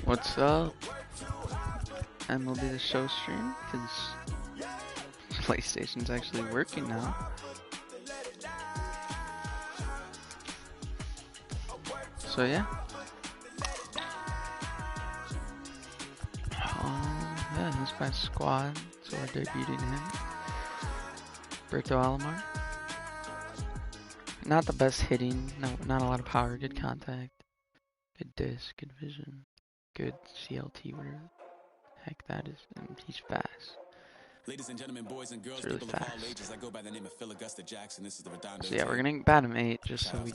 What's up? MLB The Show stream, because PlayStation's actually working now. So yeah. Yeah, he's my squad, so we're debuting him. Roberto Alomar. Not the best hitting, no, not a lot of power, good contact, good disc, good vision, good CLT, whatever the heck that is, and he's fast. Ladies and gentlemen, boys and girls, really people fast. of all ages, I go by the name of Phil Augusta Jackson. This is the Rodon. So yeah, we're gonna bat him 8 just so we,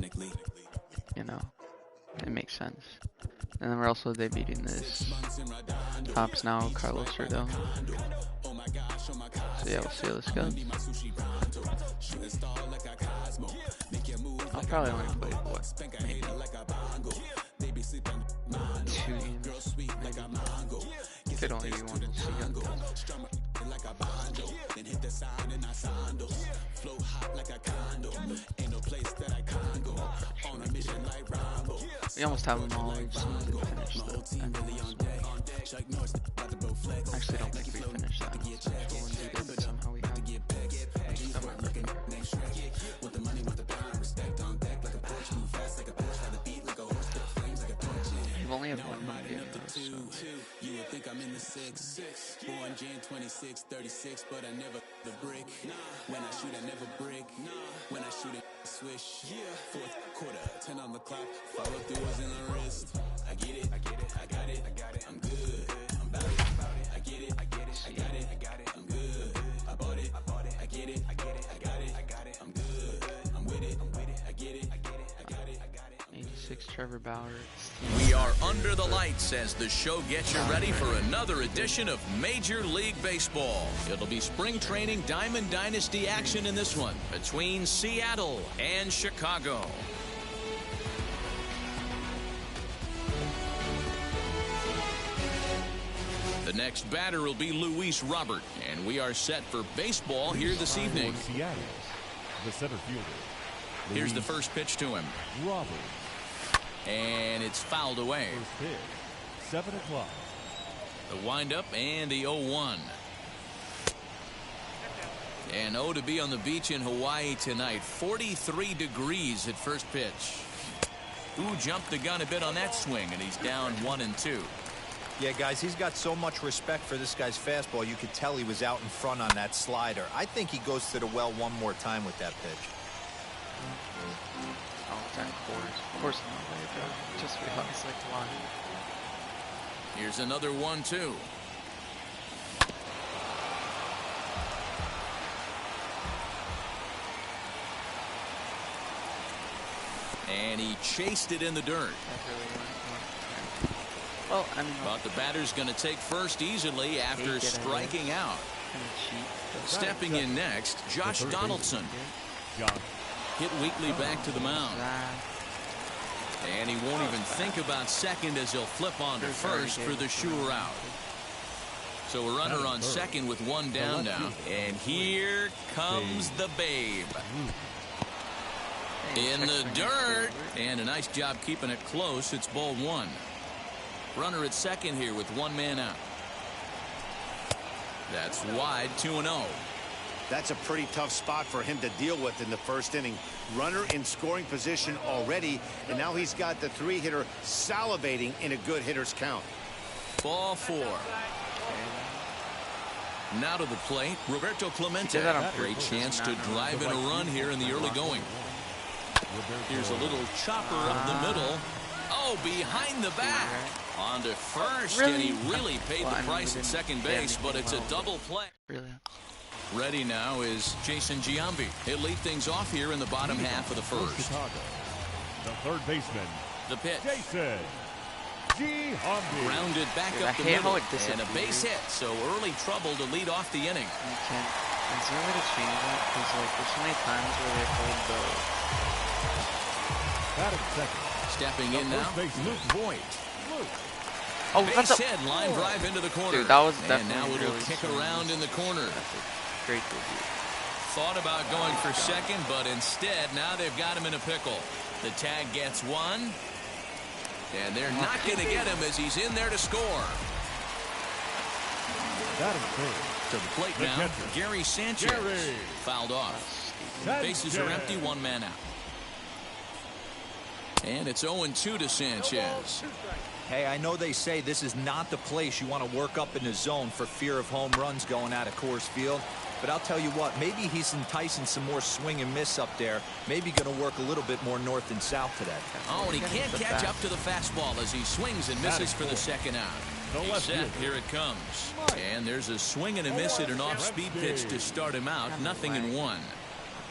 you know, it makes sense. And then we're also debuting this Tops Now Carlos Rodon. So yeah, we'll see how this goes. I'll probably only play what, maybe 2 games. Maybe. Could only be one. We'll see how it goes. We almost have them all. We just need to finish the end of this one. Actually, I don't think we finished that. But somehow we have. We've only had one video though, so. You would think I'm in the 6. Born Jan 26, 36, but I never the brick. When I shoot, I never break. When I shoot it, swish. Fourth quarter, 10 on the clock. Follow through was in the wrist. I get it, I got it, I'm good. I'm about it, I get it, I got it, I'm good. I bought it, I get it, I got it, I'm good. I'm with it, I get it, I got it. 86 Trevor Bauer. We are under the lights as the show gets you ready for another edition of Major League Baseball. It'll be spring training Diamond Dynasty action in this one between Seattle and Chicago. The next batter will be Luis Robert, and we are set for baseball here this evening. Seattle, the center fielder. Here's the first pitch to him. Robert. And it's fouled away. First pitch, 7 o'clock. The windup and the 0-1. And 0 to be on the beach in Hawaii tonight. 43 degrees at first pitch. Ooh, jumped the gun a bit on that swing, and he's down 1-2. Yeah, guys, he's got so much respect for this guy's fastball. You could tell he was out in front on that slider. I think he goes to the well one more time with that pitch. Oh, it's on course. Of course not. Just realized like why. Here's another 1-2. And he chased it in the dirt. Well, I mean, but the batter's going to take first easily after striking out. Stepping in next, Josh Donaldson. Hit weakly back to the mound. And he won't even think about second as he'll flip on to first for the sure out. So a runner on second with one down now. And here comes the babe. In the dirt. And a nice job keeping it close. It's ball 1. Runner at second here with one man out. That's wide, 2-0. That's a pretty tough spot for him to deal with in the first inning. Runner in scoring position already, and now he's got the 3-hitter salivating in a good hitter's count. Ball 4. Now to the plate, Roberto Clemente. Great chance to drive in a run here in the early going. Here's a little chopper up the middle. Oh, behind the back. On to first, and he really paid the price at second base, but it's a double play. Ready now is Jason Giambi. He'll lead things off here in the bottom half of the first. Chicago, the third baseman. The pitch. Jason Giambi. Grounded back up the middle, and a base hit, so early trouble to lead off the inning. Is there a way to change that? Because like there's so many times where they hold the... Batting second. Stepping in now, Luke Voigt. Oh, base hit, line drive into the corner. Dude, that was and now definitely it'll really kick around in the corner. Great review. Thought about going for second, but instead now they've got him in a pickle. The tag gets 1. And they're not going to get him as he's in there to score. That is third. To the plate now, catcher, Gary Sanchez. Fouled off. Bases are empty, one man out. And it's 0-2 to Sanchez. Hey, I know they say this is not the place you want to work up in the zone for fear of home runs going out of Coors Field. But I'll tell you what, maybe he's enticing some more swing and miss up there. Maybe going to work a little bit more north and south today. Oh, and he can't catch up to the fastball as he swings and misses for the second out. He's set. Here it comes. And there's a swing and a miss at an off-speed pitch to start him out. Nothing in one.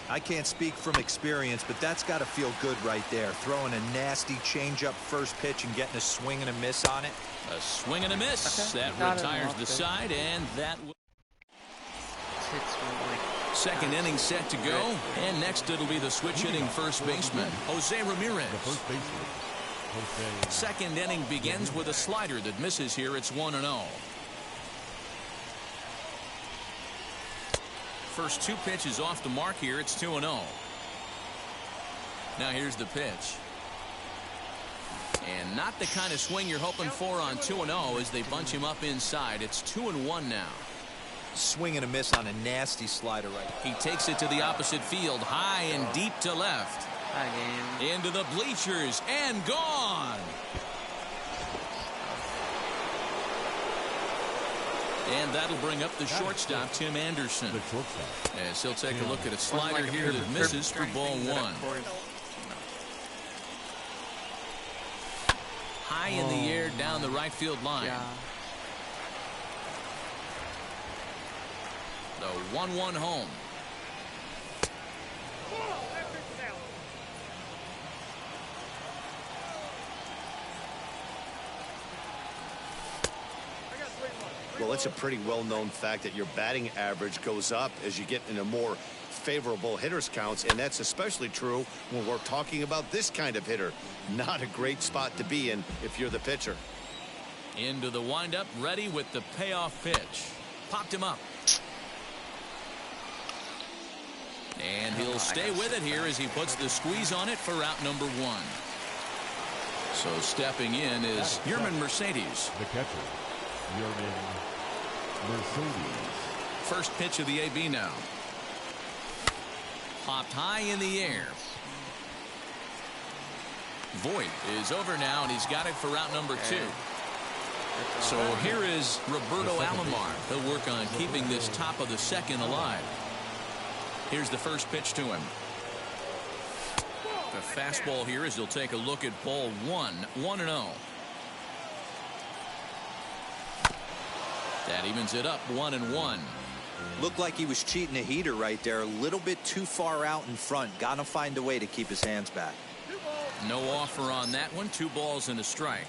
I can't speak from experience, but that's got to feel good right there. Throwing a nasty changeup first pitch and getting a swing and a miss on it. A swing and a miss. That retires the side, and that... Second inning set to go, and next it'll be the switch-hitting first baseman, Jose Ramirez. Second inning begins with a slider that misses here. It's 1-0. First two pitches off the mark here. It's 2-0. Now here's the pitch. And not the kind of swing you're hoping for on 2-0 as they bunch him up inside. It's 2-1 now. Swing and a miss on a nasty slider right. He takes it to the opposite field, high and deep to left. Into the bleachers and gone. And that'll bring up the shortstop, Tim Anderson. As he'll take a look at a slider here that misses for ball one. High in the air down the right field line. The 1-1 home. Well, it's a pretty well-known fact that your batting average goes up as you get into more favorable hitters counts, and that's especially true when we're talking about this kind of hitter. Not a great spot to be in if you're the pitcher. Into the windup, ready with the payoff pitch. Popped him up. And he'll stay with it here as he puts the squeeze on it for out number one. So stepping in is Yerman Mercedes. The catcher, Yerman Mercedes. First pitch of the AB now. Popped high in the air. Voit is over now, and he's got it for out number two. So here is Roberto Alomar. He'll work on keeping this top of the second alive. Here's the first pitch to him. The fastball here as he'll take a look at ball one. 1-0. That evens it up 1-1. Looked like he was cheating a heater right there. A little bit too far out in front. Got to find a way to keep his hands back. No offer on that one. 2 balls and a strike.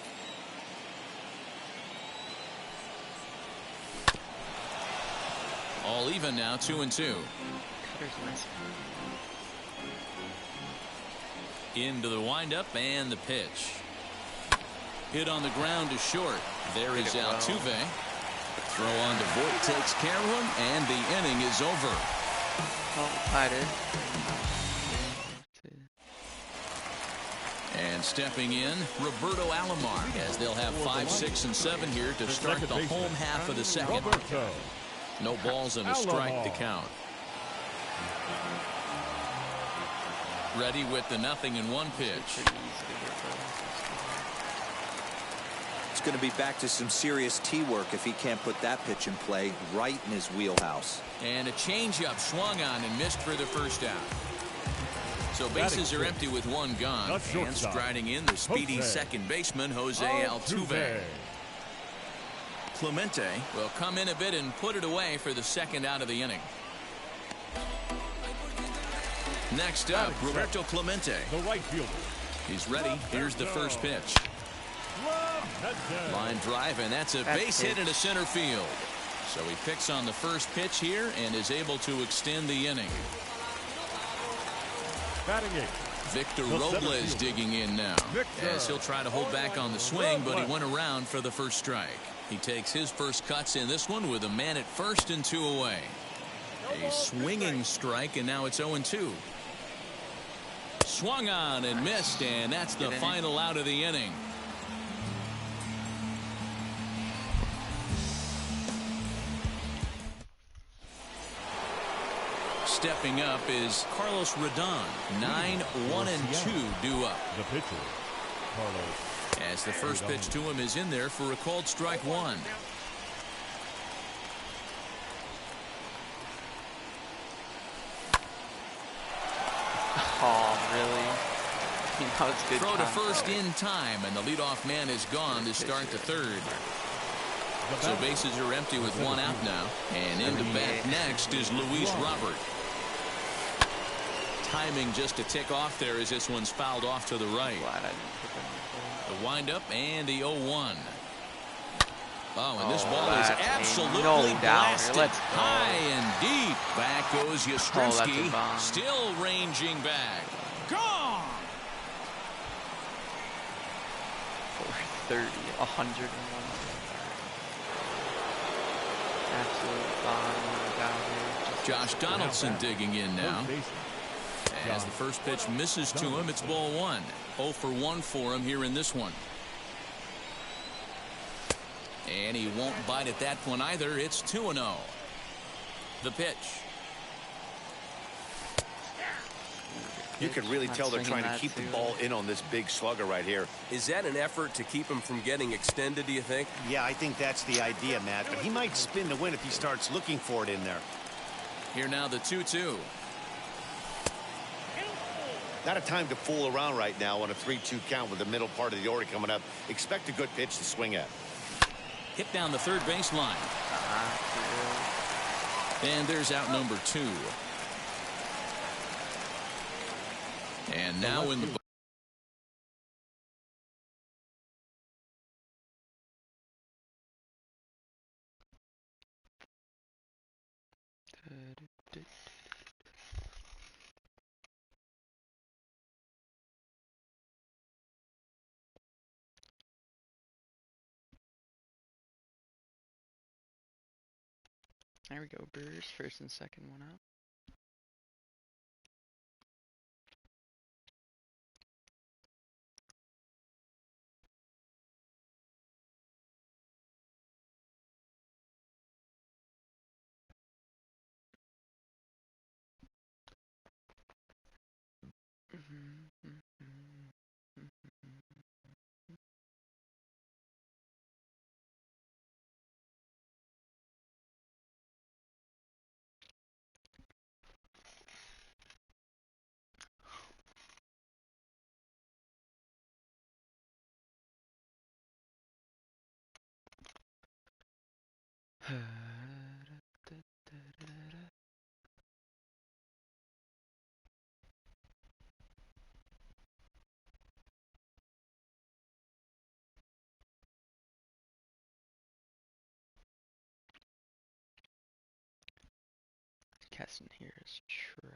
All even now, 2-2. Into the windup and the pitch. Hit on the ground to short. There is Altuve. Throw on to Voit takes care of him, and the inning is over. And stepping in, Roberto Alomar, as they'll have 5, 6, and 7 here to start the home half of the second. Roberto. No balls and a strike to count. Ready with the 0-1 pitch. It's going to be back to some serious tee work if he can't put that pitch in play right in his wheelhouse. And a changeup swung on and missed for the first out. So bases are empty with 1 gone. And striding in the speedy second baseman, Jose Altuve. Clemente will come in a bit and put it away for the second out of the inning. Next up, Roberto Clemente. The right fielder. He's ready. Here's the first pitch. Line drive, and that's a base hit into center field. So he picks on the first pitch here and is able to extend the inning. Batting 8. Victor Robles digging in now. As he'll try to hold back on the swing, but he went around for the first strike. He takes his first cuts in this one with a man at first and 2 away. A swinging strike, and now it's 0-2. Swung on and missed, and that's the final out of the inning. stepping up is Carlos Rodon. 9-1-2 due up. The pitcher, Carlos. As the first pitch to him is in there for a called strike one. Oh, really? It's good Throw to time. first in time, and the leadoff man is gone to start the third. So bases are empty with one out now. And in to bat next is Luis Robert. Timing just a tick off there as this one's fouled off to the right. The windup and the 0-1. Oh, and this ball is absolutely blasted. High and deep. Back goes Yastrzemski. Still ranging back. Gone. 430, 101. Absolute bomb. Josh Donaldson digging in now. As the first pitch misses to him, it's ball one. 0 for 1 for him here in this one. And he won't bite at that one either. It's 2-0. The pitch. You can really tell they're trying to keep the ball in on this big slugger right here. Is that an effort to keep him from getting extended, do you think? Yeah, I think that's the idea, Matt. But he might spin to win if he starts looking for it in there. Here now the 2-2. Not a time to fool around right now on a 3-2 count with the middle part of the order coming up. Expect a good pitch to swing at. Hit down the third baseline. And there's out number 2. And now in the There we go, Brewers. First and second one out. Keston here is trash.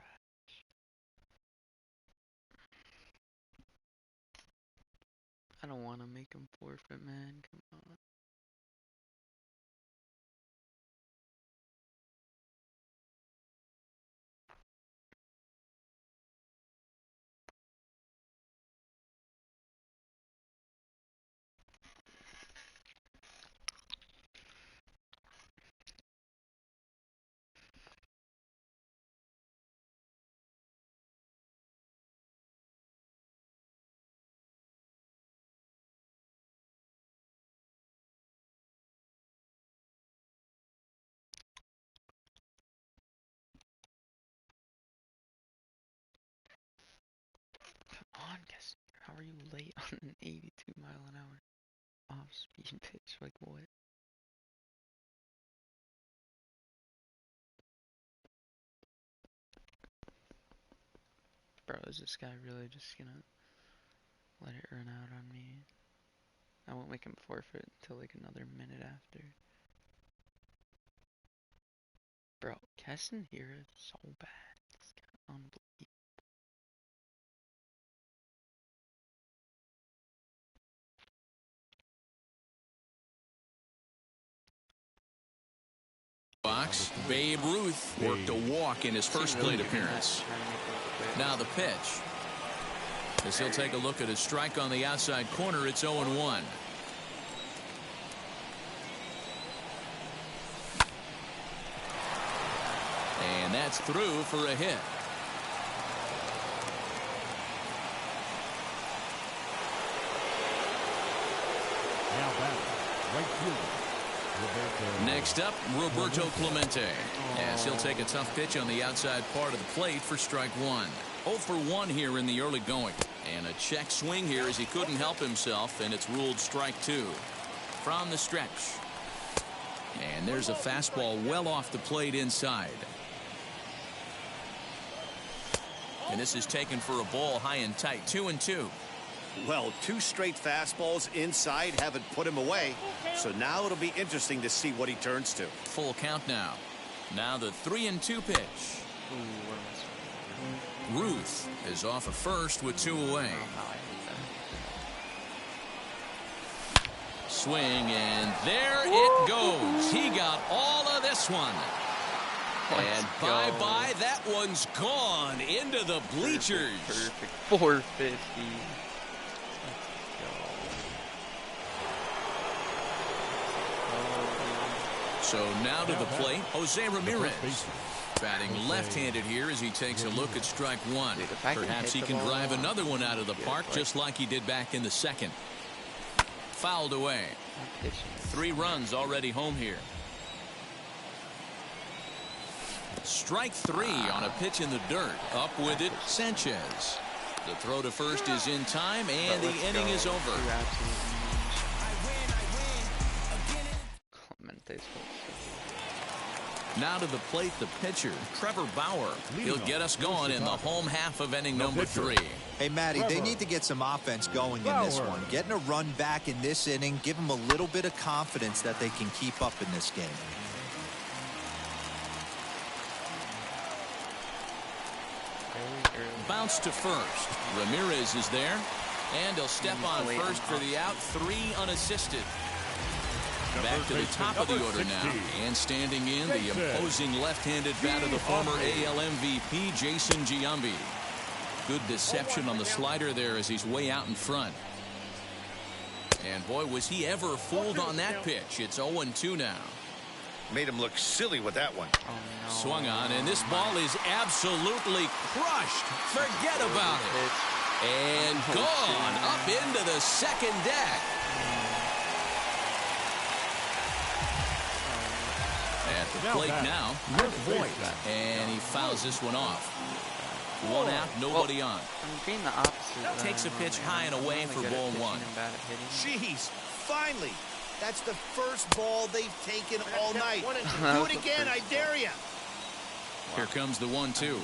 I don't want to make him forfeit, man. Come on. Come on, Keston. How are you late on an 82-mile-an-hour off-speed pitch? Like what? Bro, is this guy really just gonna let it run out on me? I won't make him forfeit until like another minute after. Bro, Keston here is so bad. This guy, unbelievable. box. Babe Ruth worked a walk in his first plate appearance. Now the pitch. As he'll take a look at his strike on the outside corner, it's 0-1. And that's through for a hit. Now back, right fielder, Roberto. Next up, Roberto Clemente. As he'll take a tough pitch on the outside part of the plate for strike one. 0 for 1 here in the early going. And a check swing here as he couldn't help himself, and it's ruled strike two. From the stretch. And there's a fastball well off the plate inside. And this is taken for a ball high and tight. 2-2. Well, 2 straight fastballs inside haven't put him away. So now it'll be interesting to see what he turns to. Full count now. Now the 3-2 pitch. Ruth is off at first with 2 away. Swing, and there it goes. He got all of this one. And bye-bye, that one's gone into the bleachers. Perfect. 450. So now to the plate, Jose Ramirez. Batting left-handed here as he takes a look at strike one. Perhaps he can drive another one out of the park just like he did back in the second. Fouled away. 3 runs already home here. Strike 3 on a pitch in the dirt. Up with it, Sanchez. The throw to first is in time, and the inning is over. Now to the plate, the pitcher, Trevor Bauer. He'll get us going in the home half of inning number 3. Hey, Matty, they need to get some offense going in this one. Getting a run back in this inning, give them a little bit of confidence that they can keep up in this game. Bounce to first. Ramirez is there, and he'll step on first for the out. 3 unassisted. Back to the top of the order now, and standing in, the imposing left-handed bat of the former AL MVP, Jason Giambi. Good deception on the slider there as he's way out in front. And boy, was he ever fooled on that pitch. It's 0-2 now. Made him look silly with that one. Oh, no. Swung on, and this ball is absolutely crushed. Forget about it. And gone up into the second deck. At the plate now, Rick Voigt, and he fouls this one off. 1 out, nobody on. I'm being the opposite. Takes a pitch high and away for ball 1. Jeez, finally. That's the first ball they've taken all night. Do it again, I dare you. Here comes the 1-2.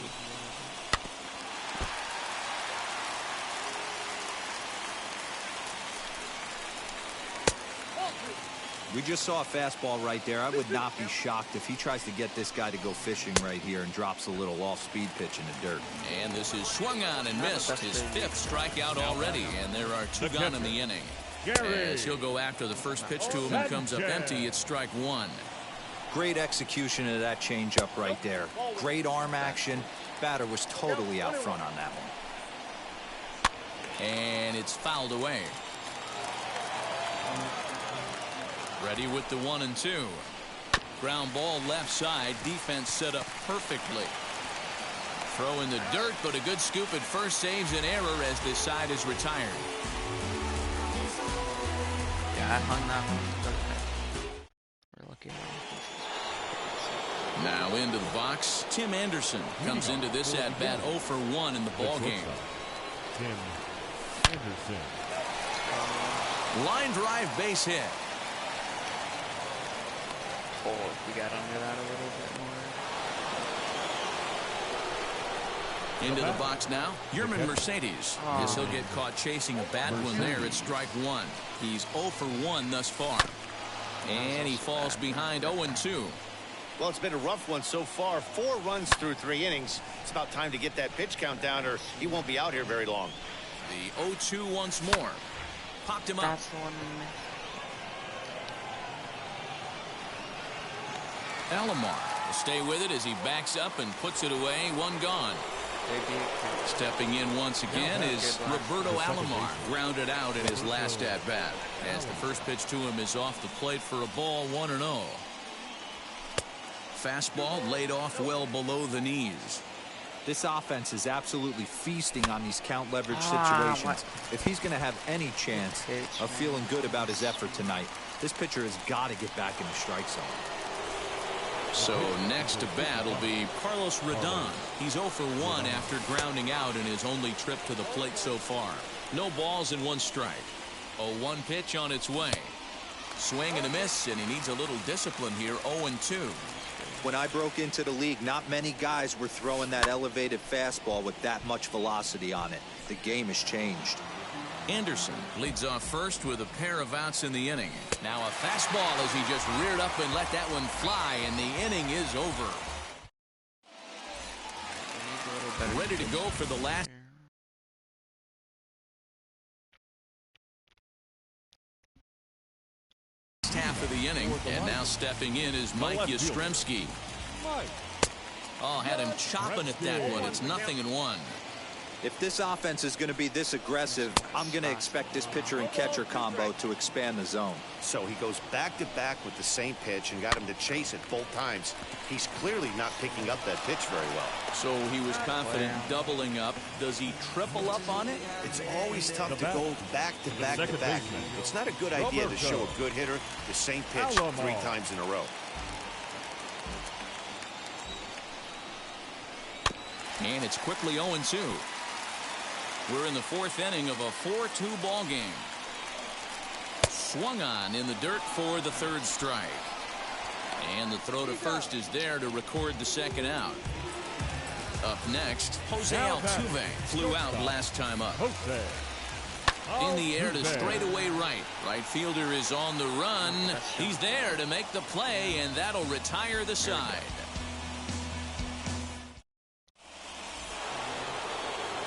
We just saw a fastball right there. I would not be shocked if he tries to get this guy to go fishing right here and drops a little off-speed pitch in the dirt. And this is swung on and missed. His 5th strikeout already, and there are 2 gone in the inning. As he'll go after the first pitch to him and comes up empty, it's strike 1. Great execution of that changeup right there. Great arm action. Batter was totally out front on that one. And it's fouled away. Ready with the 1-2. Ground ball left side. Defense set up perfectly. Throw in the dirt, but a good scoop at first saves an error as this side is retired. Yeah, I hung that one. We're looking. Now into the box. Tim Anderson comes into this at bat 0 for 1 in the ball game. Tim Anderson. Line drive base hit. Oh, if we got under that a little bit more. Into the box now, Yerman Mercedes. Yes, he'll get caught chasing a bad one there at strike 1. He's 0 for 1 thus far. And he falls behind 0-2. Well, it's been a rough one so far. 4 runs through 3 innings. It's about time to get that pitch count down or he won't be out here very long. The 0-2 once more. Popped him up. That's the one we missed. Alomar will stay with it as he backs up and puts it away. 1 gone. Stepping in once again is Roberto Alomar. Grounded out in his last at bat as the first pitch to him is off the plate for a ball. 1-0. fastball laid off well below the knees. This offense is absolutely feasting on these count leverage situations. If he's going to have any chance of feeling good about his effort tonight, this pitcher has got to get back in the strike zone. So next to bat will be Carlos Rodon. He's 0 for 1 after grounding out in his only trip to the plate so far. No balls and 1 strike. A 1 pitch on its way. Swing and a miss, and he needs a little discipline here. 0-2. When I broke into the league, not many guys were throwing that elevated fastball with that much velocity on it. The game has changed. Anderson leads off first with a pair of outs in the inning. Now a fastball as he just reared up and let that one fly, and the inning is over. Ready to go for the last half of the inning, and now stepping in is Mike Yastrzemski. Oh, had him chopping at that one. It's 0-1. If this offense is going to be this aggressive, I'm going to expect this pitcher and catcher combo to expand the zone. So he goes back to back with the same pitch and got him to chase it both times. He's clearly not picking up that pitch very well. So he was confident doubling up. Does he triple up on it? It's always tough to go back to back to back. It's not a good idea to show a good hitter the same pitch 3 times in a row. And it's quickly 0-2. We're in the 4th inning of a 4-2 ball game. Swung on in the dirt for the 3rd strike. And the throw to first is there to record the 2nd out. Up next, Jose Altuve flew out last time up. In the air to straightaway right. Right fielder is on the run. He's there to make the play, and that'll retire the side.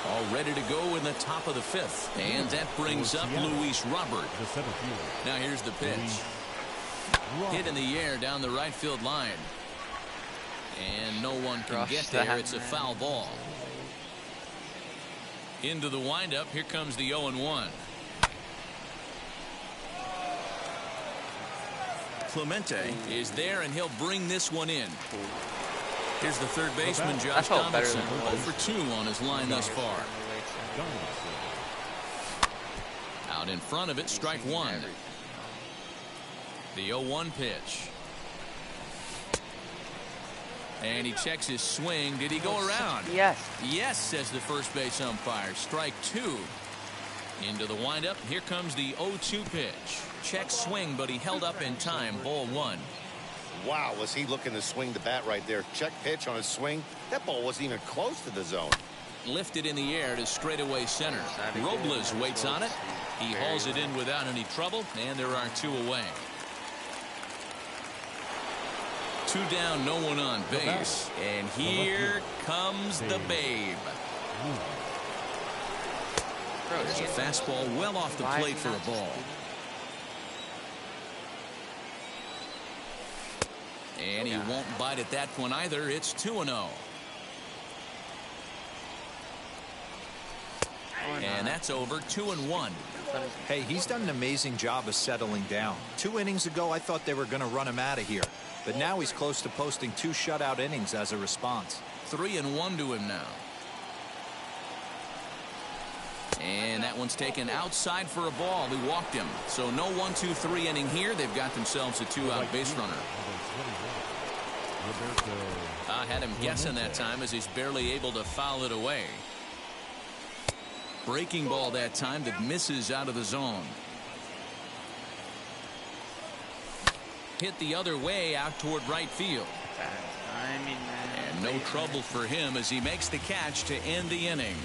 All ready to go in the top of the 5th. And that brings up Luis Robert. Now here's the pitch. Hit in the air down the right field line. And no one can get there. It's a foul ball. Into the windup. Here comes the 0-1. Clemente is there, and he'll bring this one in. Here's the 3rd baseman, Josh Donaldson, 0 for 2 on his line thus far. Out in front of it, strike 1. The 0-1 pitch. And he checks his swing. Did he go around? Yes. Yes, says the first base umpire. Strike 2. Into the windup. Here comes the 0-2 pitch. Check swing, but he held up in time. Ball 1. Wow, was he looking to swing the bat right there? Check pitch on his swing. That ball wasn't even close to the zone. Lifted in the air to straightaway center. Robles waits on it. He hauls it in without any trouble, and there are 2 away. 2 down, no one on base. And here comes the babe. There's a fastball well off the plate for a ball. And he won't bite at that one either. It's 2-0. And that's over. 2-1. Hey, he's done an amazing job of settling down. 2 innings ago, I thought they were going to run him out of here. But now he's close to posting 2 shutout innings as a response. 3-1 to him now. And that one's taken outside for a ball. He walked him. So no 1-2-3 inning here. They've got themselves a 2-out base runner. I had him guessing that time as he's barely able to foul it away. Breaking ball that time that misses out of the zone. Hit the other way out toward right field. And no trouble for him as he makes the catch to end the inning.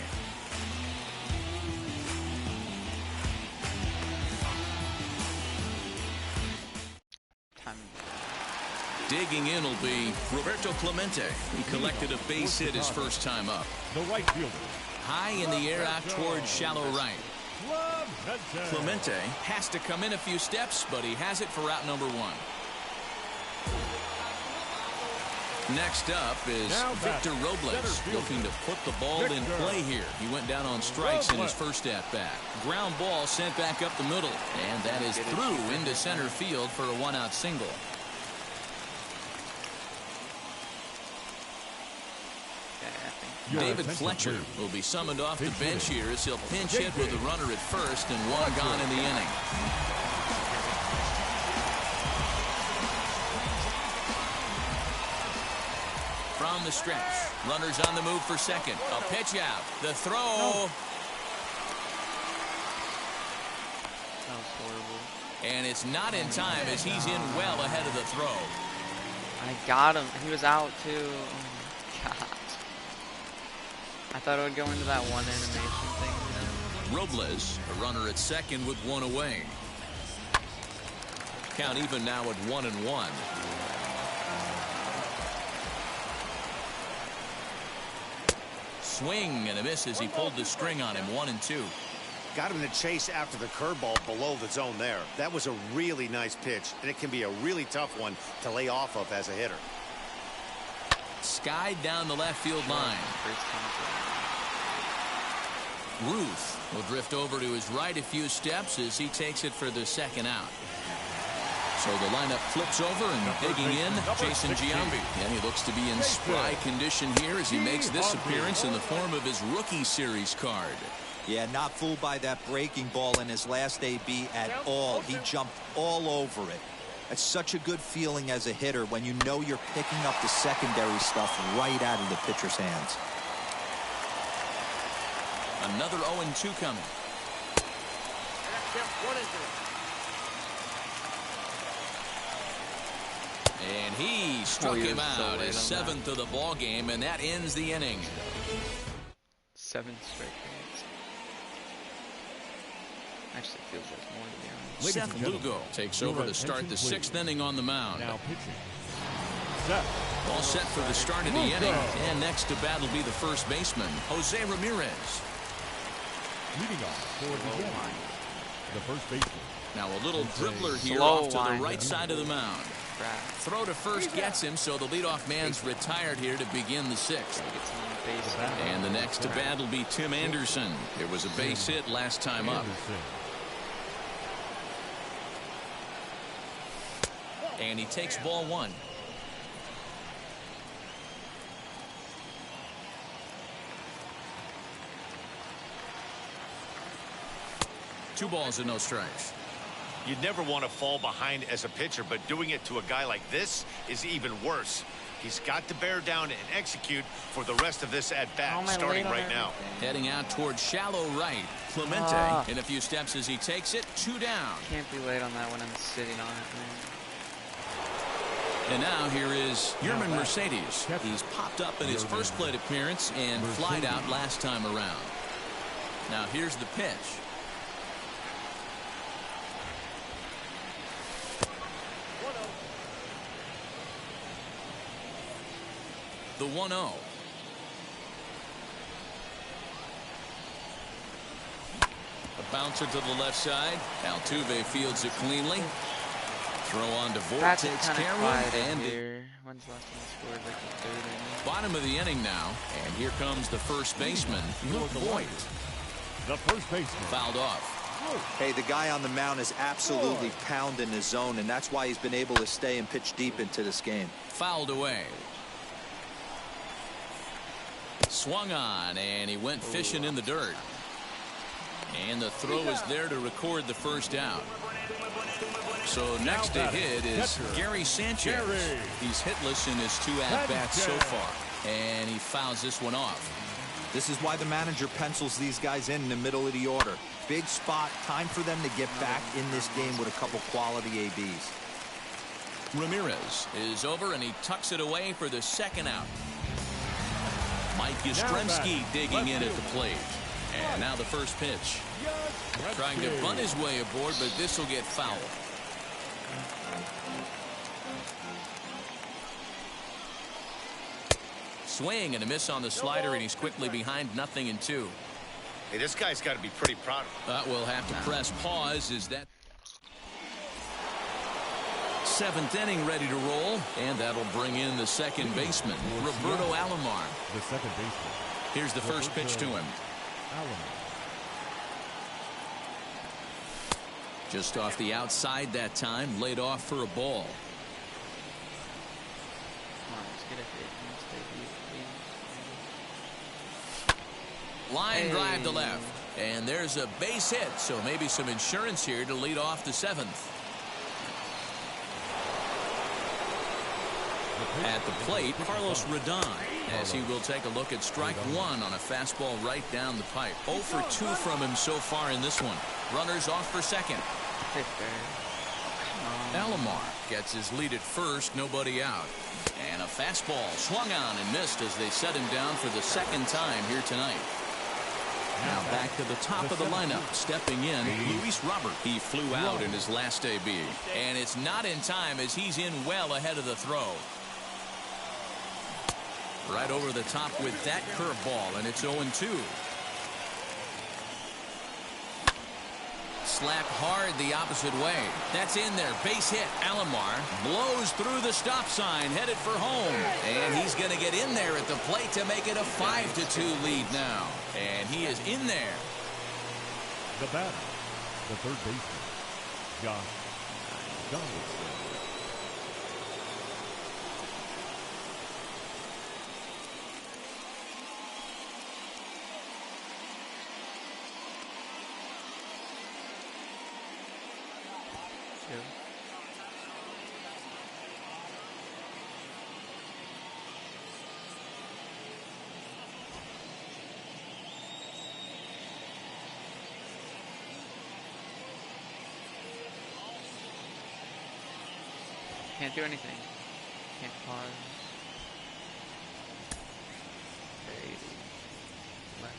Digging in will be Roberto Clemente. He collected a base hit his first time up. The right fielder. High in the air out towards shallow right. Clemente has to come in a few steps, but he has it for out number 1. Next up is Victor Robles, looking to put the ball in play here. He went down on strikes in his first at-bat. Ground ball sent back up the middle, and that is through into center field for a 1-out single. David Fletcher will be summoned off the bench here as he'll pinch hit with a runner at first and one gone in the inning. From the stretch, runners on the move for second. A pitch out. The throw. No. That was horrible. And it's not in time as he's in well ahead of the throw. I got him. He was out too. Oh my god. I thought it would go into that one animation thing. Robles, a runner at second with one away. Count even now at 1-1. Swing and a miss as he pulled the string on him. 1-2. Got him to chase after the curveball below the zone there. That was a really nice pitch, and it can be a really tough one to lay off of as a hitter. Skied down the left field line. Ruth will drift over to his right a few steps as he takes it for the second out. So the lineup flips over and digging in, Jason Giambi. And he looks to be in spry condition here as he makes this appearance in the form of his rookie series card. Yeah, not fooled by that breaking ball in his last AB at all. He jumped all over it. It's such a good feeling as a hitter when you know you're picking up the secondary stuff right out of the pitcher's hands. Another 0-2 coming. And he struck him out, his seventh of the ball game, and that ends the inning. 7 strikeouts. Actually feels like more, to be honest. Seth Lugo takes over to start the 6th inning on the mound. Now pitching. All set for the start of the inning. And next to bat will be the first baseman, Jose Ramirez. Leading off for the game, the first baseman. Now a little dribbler here Slow off to line. the right side of the mound. Throw to first gets him, so the leadoff man's retired here to begin the 6th. And the next to bat will be Tim Anderson. It was a base hit last time up. And he takes ball 1. Two balls and no strikes. You'd never want to fall behind as a pitcher, but doing it to a guy like this is even worse. He's got to bear down and execute for the rest of this at-bat, starting right now. Heading out towards shallow right. Clemente in a few steps as he takes it. 2 down. Can't be late on that when I'm sitting on it, man. And now here is Yerman Mercedes. He's popped up in his first plate appearance and flied out last time around. Now here's the pitch. The 1-0. A bouncer to the left side. Altuve fields it cleanly. Throw on to Vogt, takes care of, and when's the last time he scored? Like the 3rd inning. Bottom of the inning now, and here comes the first baseman, Vogt. The first baseman fouled off. Hey, the guy on the mound is absolutely pounding his zone, and that's why he's been able to stay and pitch deep into this game. Fouled away. Swung on, and he went fishing in the dirt. And the throw is there to record the first out. So next to hit is Gary Sanchez. He's hitless in his 2 at-bats so far. And he fouls this one off. This is why the manager pencils these guys in the middle of the order. Big spot, time for them to get back in this game with a couple quality ABs. Ramirez is over, and he tucks it away for the second out. Mike Yastrzemski digging in at the plate. And now the first pitch. Trying to bunt his way aboard, but this will get fouled. Swing and a miss on the slider, and he's quickly behind 0-2. Hey, this guy's got to be pretty proud of him. We'll have to press pause. Is that 7th inning ready to roll, and that'll bring in the second baseman, Roberto Alomar. The second baseman. Here's the first pitch to him. Alomar. Just off the outside that time, laid off for a ball. Come on, let's get a hit. Line drive to left. And there's a base hit, so maybe some insurance here to lead off the 7th. At the plate, Carlos Rodon, as he will take a look at strike one on a fastball right down the pipe. 0 for 2 from him so far in this one. Runners off for second. Alomar gets his lead at first, nobody out. And a fastball swung on and missed as they set him down for the second time here tonight. Now back to the top of the lineup, stepping in, Luis Robert. He flew out in his last AB. And it's not in time as he's in well ahead of the throw. Right over the top with that curveball, and it's 0-2. Slapped hard the opposite way. That's in there. Base hit. Alomar blows through the stop sign, headed for home. And he's going to get in there at the plate to make it a 5-2 lead now. And he is in there. The batter, the third baseman, Josh Donaldson. Can't do anything. Can't pause. Okay. Left.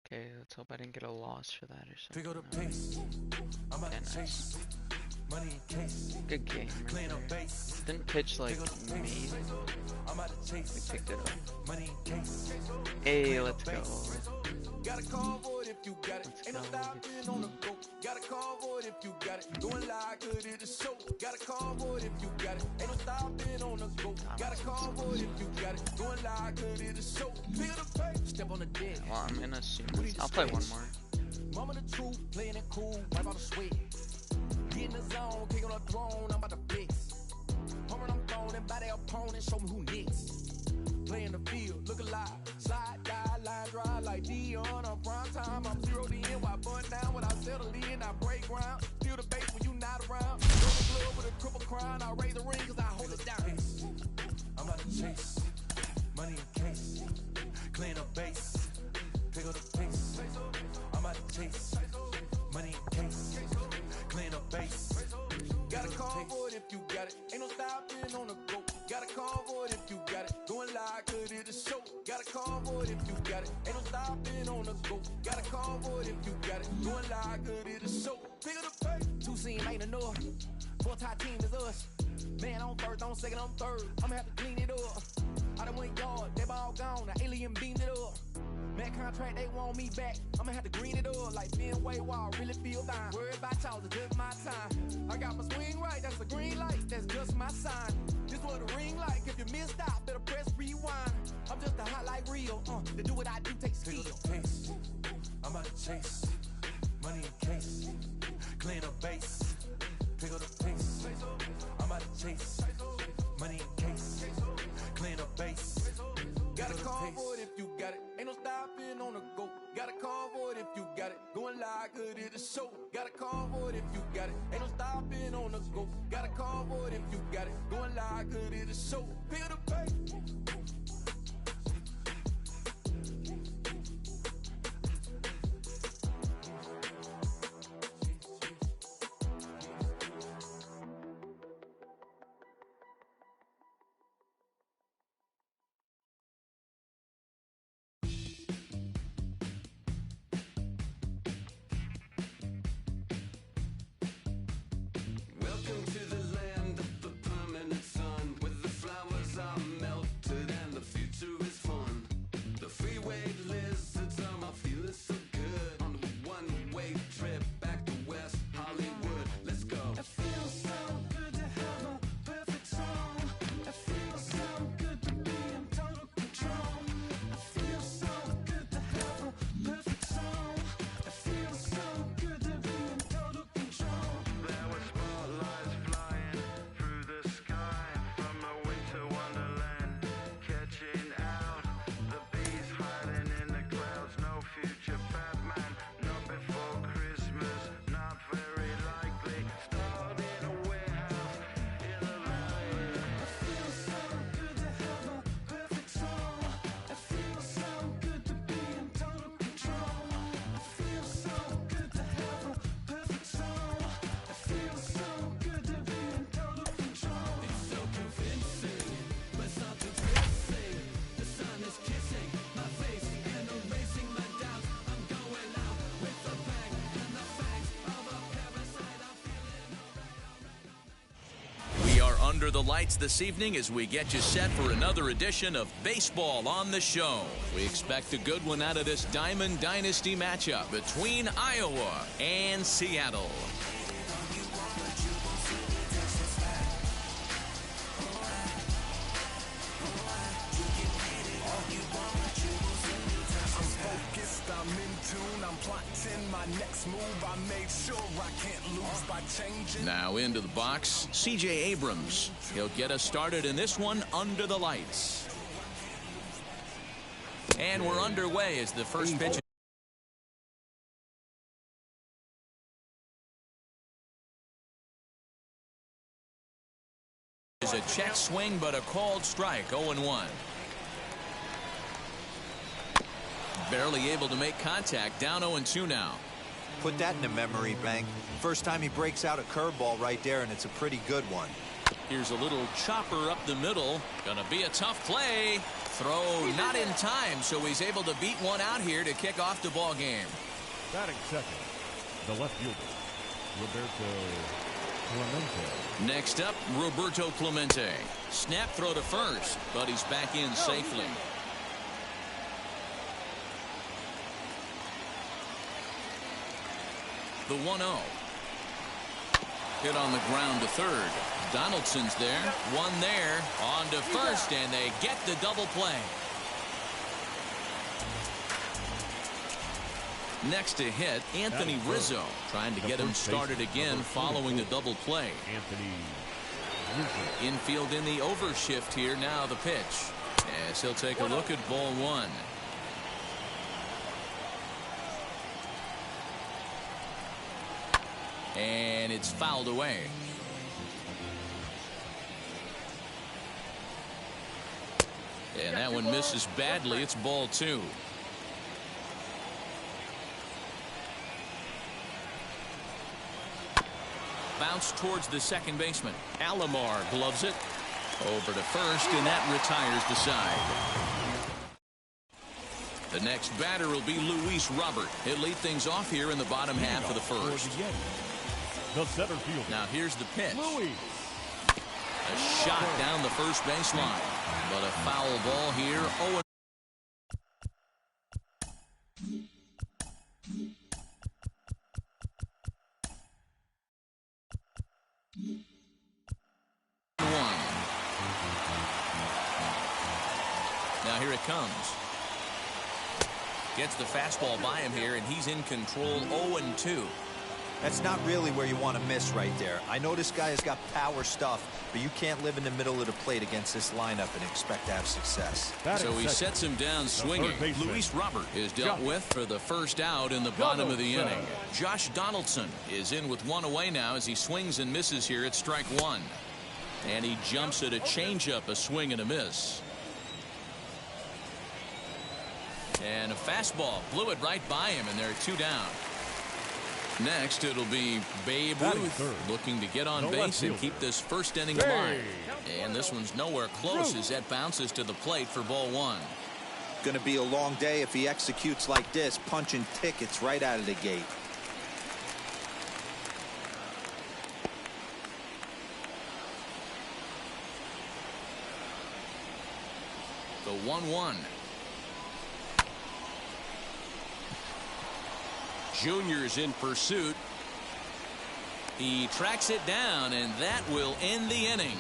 Okay, let's hope I didn't get a loss for that or something. Pick up the pace. I'm out of chase. Money in case. Good game. Clean up base. Didn't pitch like me. I'm out of chase. We picked it up. Money in case. Hey, let's go. Got a convoy if you got it. Ain't no stopping on the go. Got a convoy if you got it. Doing like good at the show. Got a convoy if you got it. Ain't no stopping on the go. Got a convoy if you got it. Doing like good at the show. Pick up the pace. Step on the deck. Well, I'm gonna assume this. I'll play one more. Mama the truth, playing it cool, wipe out the sweat. Get in the zone, kick on the throne, I'm about to fix. Hammer them phone and by their opponent, show me who next. Play in the field, look alive. Slide, die, line drive like Dion on prime time. I'm 0 to end, while bun down when I settle in, I break ground. Feel the bass when you not around. Throw the glove with a triple crown, I raise the ring cause I hold it down. I'm about to chase, money in case. Clean up base, pick up the pace. I'm out to chase, money in case. Clean up base. Got a convoy if you got it. Ain't no stopping on the go. Got a convoy if you got it. Going like good at the show. Got a convoy if you got it. Ain't no stopping on the go. Got a convoy if you got it. Going like good at the show. Pick up the pace. 2 team ain't enough. 4-tie team is us. Man on first, on second, on third. I'ma have to clean it up. I done went yard, they ball gone. The alien beamed it up. Man contract, they want me back. I'ma have to green it up like Fenway Wall. Really feel fine. Worried about y'all, it's just my time. I got my swing right, that's a green light. That's just my sign. This what a ring like. If you missed out, better press rewind. I'm just a hot like real. To do what I do takes skill. I'm out to chase. Money in case. Clean up base. Pick up the pace. I'm out to chase. Money in case. Clean up base. Got a convoy if you got it. Ain't no stopping on the go. Got a convoy if you got it. Going like good at the show. Got a convoy if you got it. Ain't no stopping on the go. Got a convoy if you got it. Going like good at the show. Pick up the pace. Welcome to the land of the permanent sun, where the flowers are melting. under the lights this evening as we get you set for another edition of Baseball on the Show. We expect a good one out of this Diamond Dynasty matchup between Iowa and Seattle. I'm in tune, I'm plotting my next move. I made sure I can't lose by changing. Now into the box, C.J. Abrams. He'll get us started in this one under the lights. And we're underway as the first pitch. Is a check swing, but a called strike, 0-1. Barely able to make contact, down 0-2 now. Put that in the memory bank. First time he breaks out a curveball right there, and it's a pretty good one. Here's a little chopper up the middle. Gonna be a tough play. Throw not in time, so he's able to beat one out here to kick off the ball game. Batting second, the left fielder, Roberto Clemente. Next up, Roberto Clemente. Snap throw to first, but he's back in safely. The 1-0. Hit on the ground to third. Donaldson's there. One there. On to first, and they get the double play. Next to hit, Anthony Rizzo. Trying to get him started again following the double play. Anthony Rizzo. Infield in the overshift here. Now the pitch. As he'll take a look at ball one. And it's fouled away. And that one misses badly. It's ball two. Bounce towards the second baseman. Alomar gloves it. Over to first, and that retires the side. The next batter will be Luis Robert. He'll lead things off here in the bottom half of the first. The center field. Now here's the pitch. Luis. A shot down the first baseline, but a foul ball here. 0-1. Now here it comes. Gets the fastball by him here, and he's in control. 0-2. That's not really where you want to miss right there. I know this guy has got power stuff, but you can't live in the middle of the plate against this lineup and expect to have success. So he sets him down swinging. Luis Robert is dealt with for the first out in the bottom of the inning. Josh Donaldson is in with one away now as he swings and misses here at strike one. And he jumps at a changeup, a swing and a miss. And a fastball blew it right by him, and there are two down. Next, it'll be Babe Ruth looking to get on base and keep this first inning alive. And this one's nowhere close as that bounces to the plate for ball one. Going to be a long day if he executes like this, punching tickets right out of the gate. The 1-1. Junior's in pursuit. He tracks it down, and that will end the inning.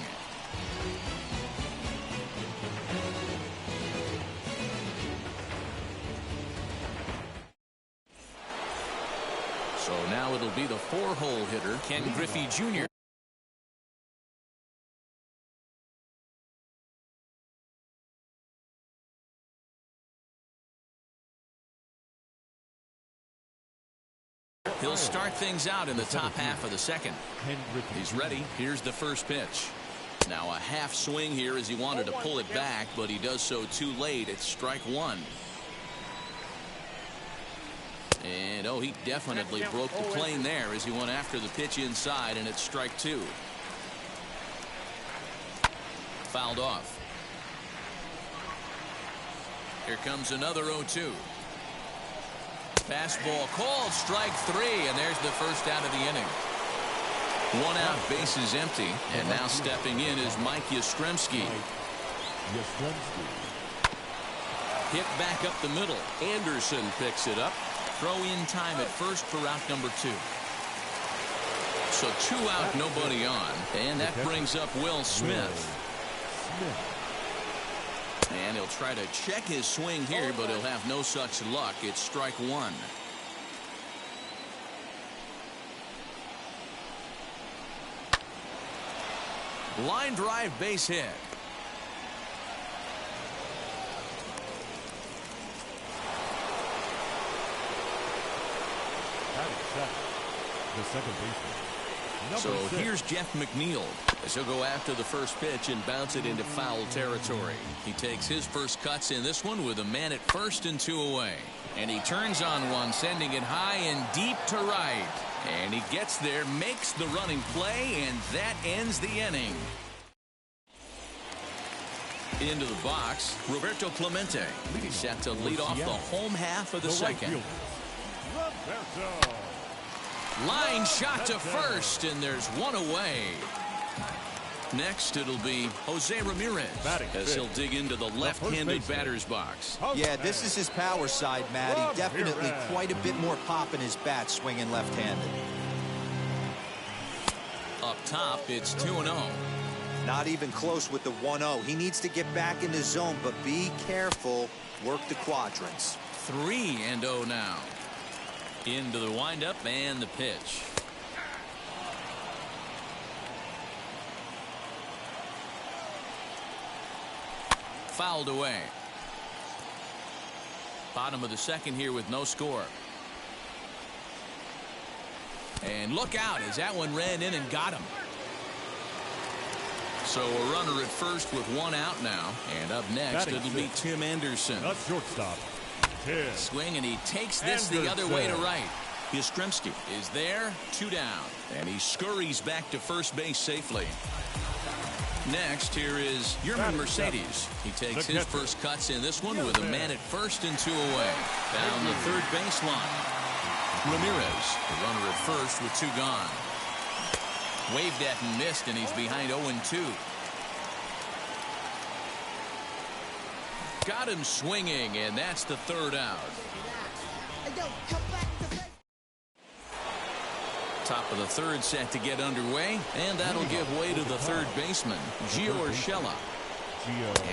So now it'll be the four-hole hitter, Ken Griffey Jr. He'll start things out in the top half of the second. He's ready. Here's the first pitch. Now a half swing here as he wanted to pull it back, but he does so too late. It's strike one. And oh, he definitely broke the plane there as he went after the pitch inside, and it's strike two. Fouled off. Here comes another 0-2. Fastball called, strike three, and there's the first out of the inning. One out, bases empty, and now stepping in is Mike Yastrzemski. Hit back up the middle. Anderson picks it up. Throw in time at first for out number 2. So 2 out, nobody on, and that brings up Will Smith. And he'll try to check his swing here, but he'll have no such luck. It's strike 1. Line drive, base hit. The second baseman. So here's Jeff McNeil as he'll go after the first pitch and bounce it into foul territory. He takes his first cuts in this one with a man at first and 2 away. And he turns on one, sending it high and deep to right. And he gets there, makes the running play, and that ends the inning. Into the box, Roberto Clemente. He's set to lead off the home half of the second. Roberto. Line shot to first, and there's one away. Next, it'll be Jose Ramirez as he'll dig into the left-handed batter's box. Yeah, this is his power side, Matty. Definitely quite a bit more pop in his bat swinging left-handed. Up top, it's 2-0. Not even close with the 1-0. He needs to get back in the zone, but be careful. Work the quadrants. 3-0 now. Into the windup and the pitch. Fouled away. Bottom of the second here with no score. And look out as that one ran in and got him. So a runner at first with 1 out now. And up next it'll be Tim Anderson. Not shortstop. Swing, and he takes this the other way to right. Yastrzemski is there, 2 down, and he scurries back to first base safely. Next, here is Yerman Mercedes. He takes his first cuts in this one with a man at first and 2 away. Down the third baseline. Ramirez, the runner at first with 2 gone. Waved at and missed, and he's behind 0-2. Got him swinging, and that's the 3rd out. Top of the 3rd set to get underway, and that'll give way to the 3rd baseman, Gio Urshela.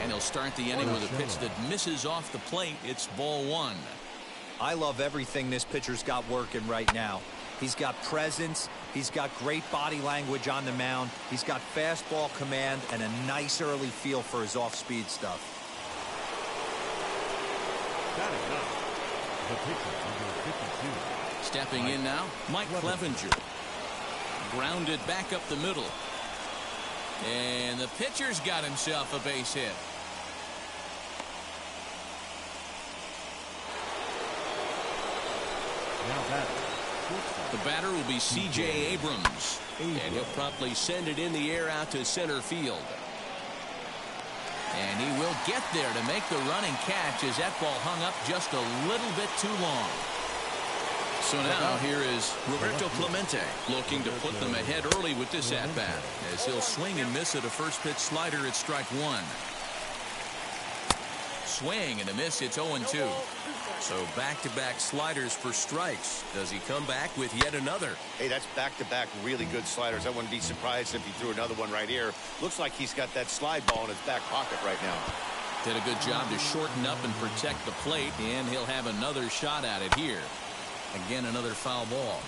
And he'll start the inning with a pitch that misses off the plate. It's ball 1. I love everything this pitcher's got working right now. He's got presence. He's got great body language on the mound. He's got fastball command and a nice early feel for his off-speed stuff. Stepping in now, Mike Clevenger. Grounded back up the middle. And the pitcher's got himself a base hit. The batter will be C.J. Abrams. And he'll promptly send it in the air out to center field. And he will get there to make the running catch as that ball hung up just a little bit too long. So now here is Roberto Clemente looking to put them ahead early with this at-bat as he'll swing and miss at a first pitch slider at strike 1. Swing and a miss. It's 0-2. So back-to-back sliders for strikes. Does he come back with yet another? Hey, that's back-to-back really good sliders. I wouldn't be surprised if he threw another one right here. Looks like he's got that slide ball in his back pocket right now. Did a good job to shorten up and protect the plate, and he'll have another shot at it here. Again, another foul ball.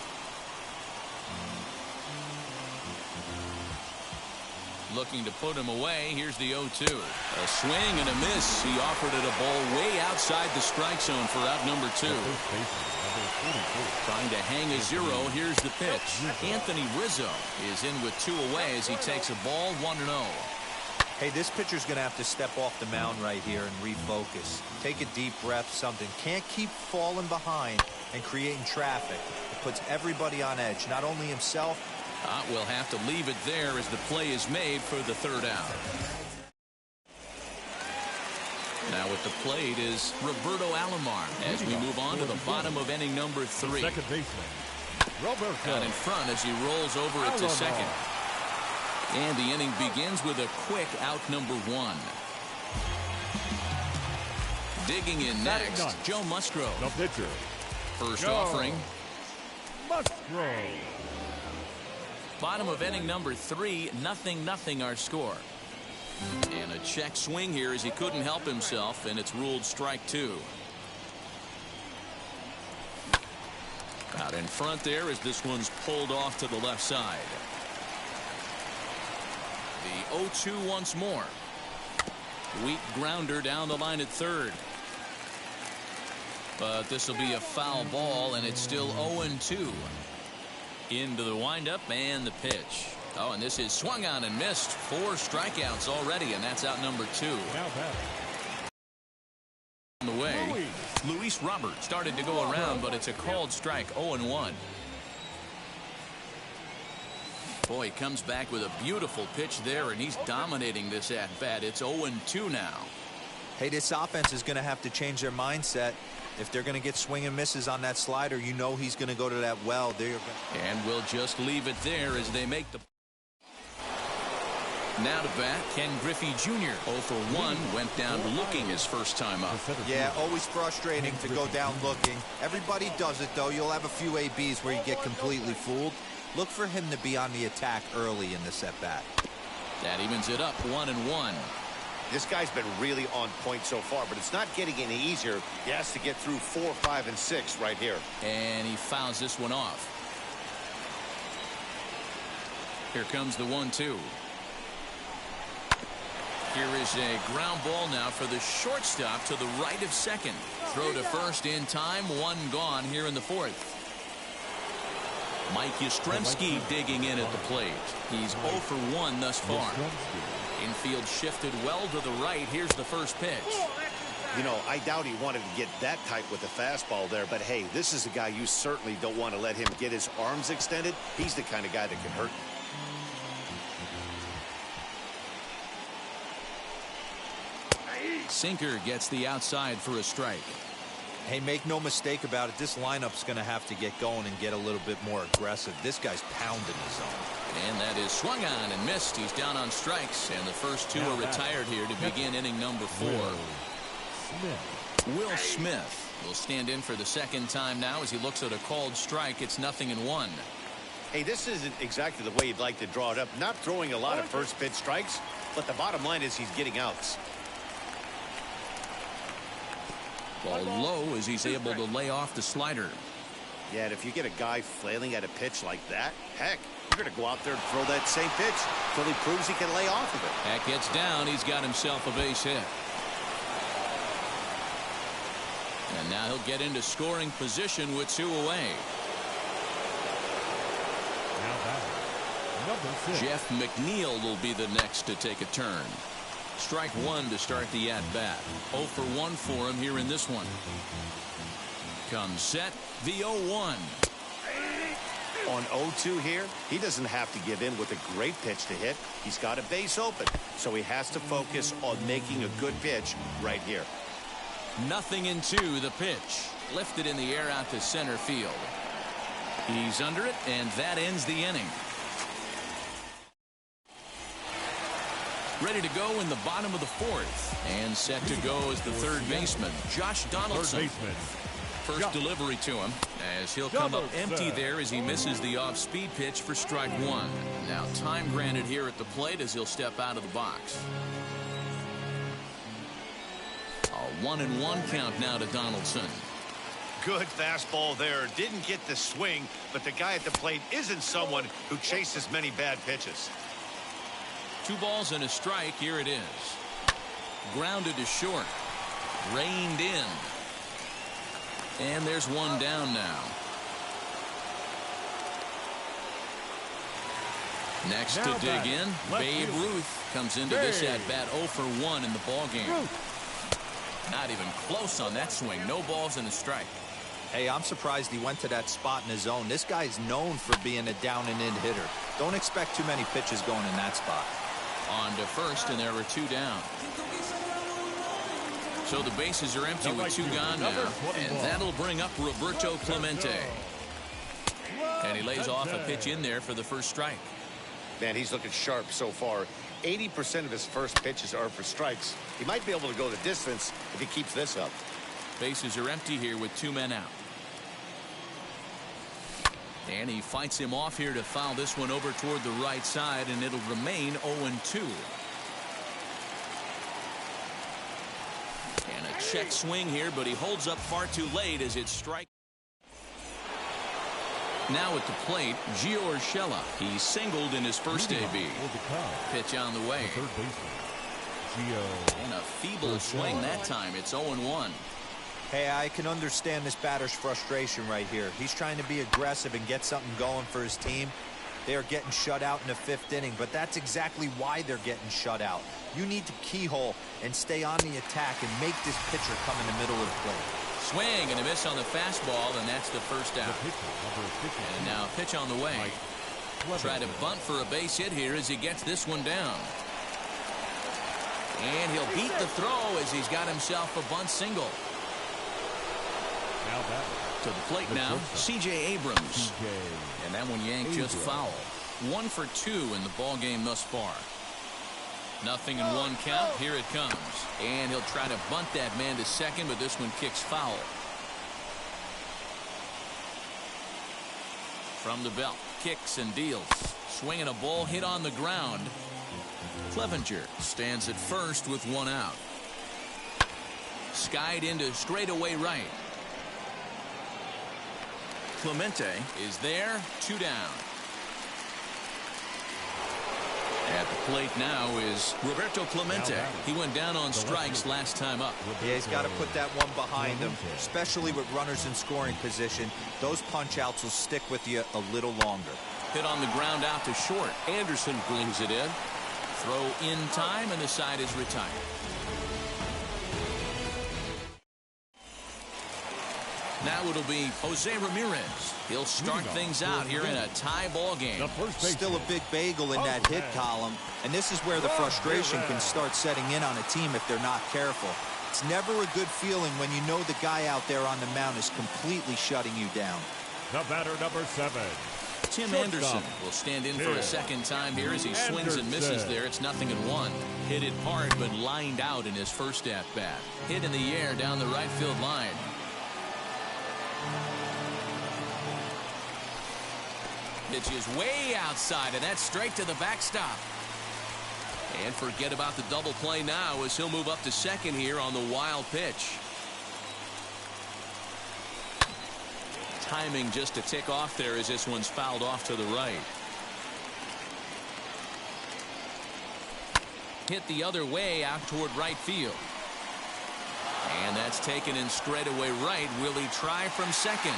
Looking to put him away. Here's the 0-2. A swing and a miss. He offered it a ball way outside the strike zone for out number 2. Trying to hang a 0. Here's the pitch. Anthony Rizzo is in with 2 away as he takes a ball 1-0. Hey, this pitcher's going to have to step off the mound right here and refocus. Take a deep breath, something. Can't keep falling behind and creating traffic. It puts everybody on edge, not only himself. We'll have to leave it there as the play is made for the 3rd out. Now at the plate is Roberto Alomar as we move on to the bottom of inning number 3. Second baseman, Roberto. Out in front as he rolls over it to second. And the inning begins with a quick out number 1. Digging in next, Joe Musgrove. The pitcher. First offering. Musgrove. Bottom of inning number 3, 0-0 our score. And a check swing here as he couldn't help himself, and it's ruled strike 2. Out in front there as this one's pulled off to the left side. The 0-2 once more. Weak grounder down the line at third. But this will be a foul ball, and it's still 0-2. Into the windup and the pitch. Oh, and this is swung on and missed. 4 strikeouts already, and that's out number 2. On the way, Luis Robert started to go around, but it's a called strike. 0-1. Boy, he comes back with a beautiful pitch there, and he's dominating this at-bat. It's 0-2 now. Hey, this offense is going to have to change their mindset. If they're going to get swing and misses on that slider, you know he's going to go to that well. And we'll just leave it there as they make the... Now to bat, Ken Griffey Jr. 0 for 1, went down looking his first time up. Yeah, always frustrating to go down looking. Everybody does it, though. You'll have a few ABs where you get completely fooled. Look for him to be on the attack early in this at-bat. That evens it up 1-1. This guy's been really on point so far, but it's not getting any easier. He has to get through 4, 5, and 6 right here. And he fouls this one off. Here comes the 1-2. Here is a ground ball now for the shortstop to the right of second. Throw to first in time. 1 gone here in the 4th. Mike Yastrzemski digging in at the plate. He's 0 for 1 thus far. Infield shifted well to the right. Here's the first pitch. You know, I doubt he wanted to get that tight with the fastball there, but hey, this is a guy you certainly don't want to let him get his arms extended. He's the kind of guy that can hurt. Sinker gets the outside for a strike. Hey, make no mistake about it. This lineup's going to have to get going and get a little bit more aggressive. This guy's pounding the zone. And that is swung on and missed. He's down on strikes, and the first 2 are retired here to begin inning number 4. Will Smith will stand in for the second time now as he looks at a called strike. It's 0-1. Hey, this isn't exactly the way you'd like to draw it up. Not throwing a lot of first pitch strikes, but the bottom line is he's getting outs. Ball low as he's able to lay off the slider. Yeah, and if you get a guy flailing at a pitch like that, heck, you're going to go out there and throw that same pitch till he proves he can lay off of it. That gets down. He's got himself a base hit. And now he'll get into scoring position with 2 away. Jeff McNeil will be the next to take a turn. Strike 1 to start the at-bat. 0 for 1 for him here in this one. Comes set, the 0-1. On 0-2 here, he doesn't have to give in with a great pitch to hit. He's got a base open, so he has to focus on making a good pitch right here. 0-2 the pitch. Lifted in the air out to center field. He's under it, and that ends the inning. Ready to go in the bottom of the 4th. And set to go as the third baseman, Josh Donaldson. First delivery to him as he'll come up empty there as he misses the off-speed pitch for strike 1. Now time granted here at the plate as he'll step out of the box. A 1-1 count now to Donaldson. Good fastball there. Didn't get the swing, but the guy at the plate isn't someone who chases many bad pitches. 2 balls and a strike. Here it is. Grounded to short. Reined in. And there's 1 down now. Next to dig in, Babe Ruth comes into this at-bat 0 for 1 in the ballgame. Not even close on that swing. No balls and a strike. Hey, I'm surprised he went to that spot in his zone. This guy's known for being a down-and-in hitter. Don't expect too many pitches going in that spot. On to first, and there were 2 down. So the bases are empty with 2 gone now, and that'll bring up Roberto Clemente. And he lays off a pitch in there for the first strike. Man, he's looking sharp so far. 80% of his first pitches are for strikes. He might be able to go the distance if he keeps this up. Bases are empty here with 2 men out. And he fights him off here to foul this one over toward the right side, and it'll remain 0-2. And a check swing here, but he holds up far too late as it's strike. Now at the plate, Gio Urshela. He singled in his first AB. Pitch on the way. And a feeble swing that time. It's 0-1. Hey, I can understand this batter's frustration right here. He's trying to be aggressive and get something going for his team. They are getting shut out in the 5th inning, but that's exactly why they're getting shut out. You need to keyhole and stay on the attack and make this pitcher come in the middle of the plate. Swing and a miss on the fastball, and that's the first out. And now pitch on the way. Try to bunt for a base hit here as he gets this one down. And he'll beat the throw as he's got himself a bunt single. To the plate now, C.J. Abrams. And that one yanked just foul. 1 for 2 in the ball game thus far. Nothing in 1 count. Here it comes. And he'll try to bunt that man to second, but this one kicks foul. From the belt, kicks and deals. Swinging a ball hit on the ground. Clevenger stands at first with 1 out. Skied into straightaway right. Clemente is there, 2 down. At the plate now is Roberto Clemente. He went down on strikes last time up. Yeah, he's got to put that one behind him, especially with runners in scoring position. Those punch-outs will stick with you a little longer. Hit on the ground out to short. Anderson brings it in. Throw in time, and the side is retired. Now it'll be Jose Ramirez. He'll start things out here in a tie ball game. Still a big bagel in that hit column, and this is where the frustration can start setting in on a team if they're not careful. It's never a good feeling when you know the guy out there on the mound is completely shutting you down. The batter, number 7. Tim Anderson will stand in for a second time here as he swings and misses there. It's 0-1. Hit it hard, but lined out in his first at-bat. Hit in the air down the right field line. Pitch is way outside, and that's straight to the backstop. And forget about the double play now as he'll move up to second here on the wild pitch. Timing just to tick off there as this one's fouled off to the right. Hit the other way out toward right field. And that's taken in straightaway right. Will he try from second?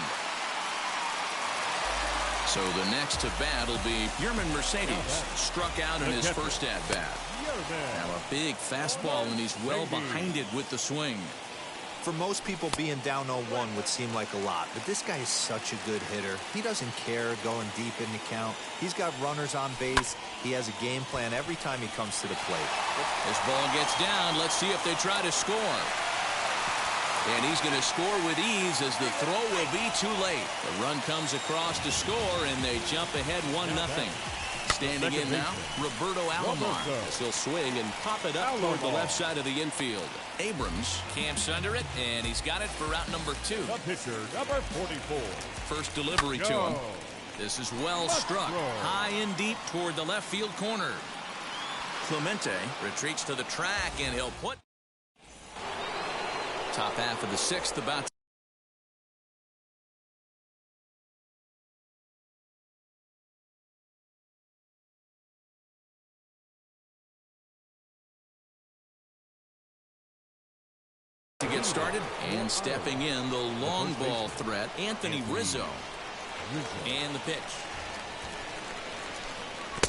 So the next to bat will be Yerman Mercedes. Struck out in his first at-bat. Now a big fastball, and he's well behind it with the swing. For most people, being down 0-1 would seem like a lot, but this guy is such a good hitter. He doesn't care going deep in the count. He's got runners on base. He has a game plan every time he comes to the plate. This ball gets down. Let's see if they try to score. And he's going to score with ease as the throw will be too late. The run comes across to score, and they jump ahead 1-0. Standing in now, Roberto Alomar. As he'll swing and pop it up toward the left side of the infield. Abrams camps under it, and he's got it for route number 2. The pitcher, number 44. First delivery to him. This is well struck. High and deep toward the left field corner. Clemente retreats to the track, and he'll put top half of the 6th about to get started. And stepping in, the long ball threat, Anthony Rizzo. And the pitch.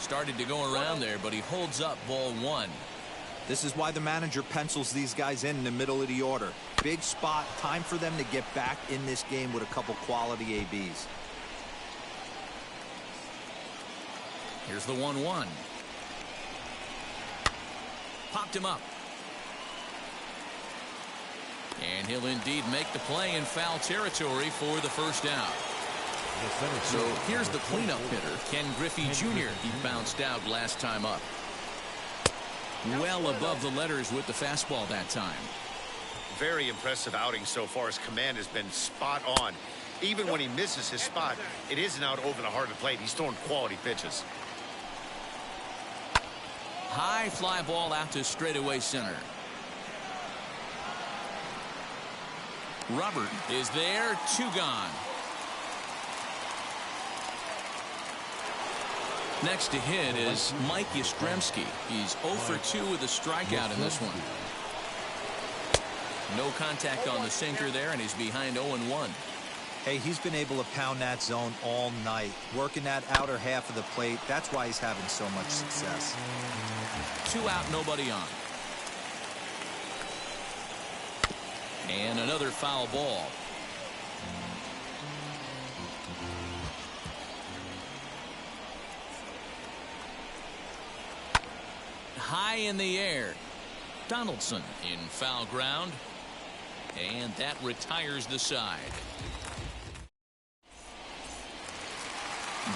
Started to go around there, but he holds up ball 1. This is why the manager pencils these guys in the middle of the order. Big spot, time for them to get back in this game with a couple quality ABs. Here's the 1-1. Popped him up. And he'll indeed make the play in foul territory for the first out. So here's the cleanup hitter, Ken Griffey Jr. He bounced out last time up. Well above the letters with the fastball that time. Very impressive outing so far. His command has been spot on. Even when he misses his spot, it isn't out over the heart of the plate. He's throwing quality pitches. High fly ball out to straightaway center. Robert is there, 2 gone. Next to hit is Mike Yastrzemski. He's 0 for 2 with a strikeout in this one. No contact on the sinker there, and he's behind 0-1. Hey, he's been able to pound that zone all night, working that outer half of the plate. That's why he's having so much success. 2 out, nobody on. And another foul ball. High in the air. Donaldson in foul ground. And that retires the side.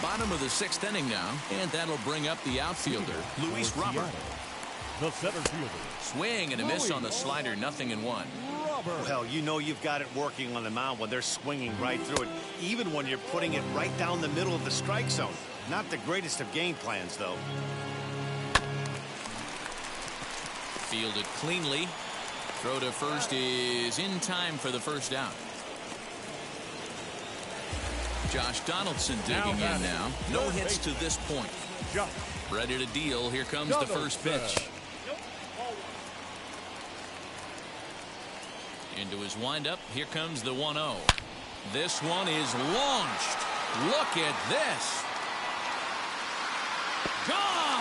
Bottom of the 6th inning now, and that'll bring up the outfielder, Luis Robert. The center fielder. Swing and a miss on the slider, 0-1. Well, you know you've got it working on the mound when they're swinging right through it, even when you're putting it right down the middle of the strike zone. Not the greatest of game plans, though. Fielded cleanly. Throw to first is in time for the first out. Josh Donaldson digging in now. No hits to this point. Ready to deal. Here comes the first pitch. Into his windup. Here comes the 1-0. This one is launched. Look at this. Gone.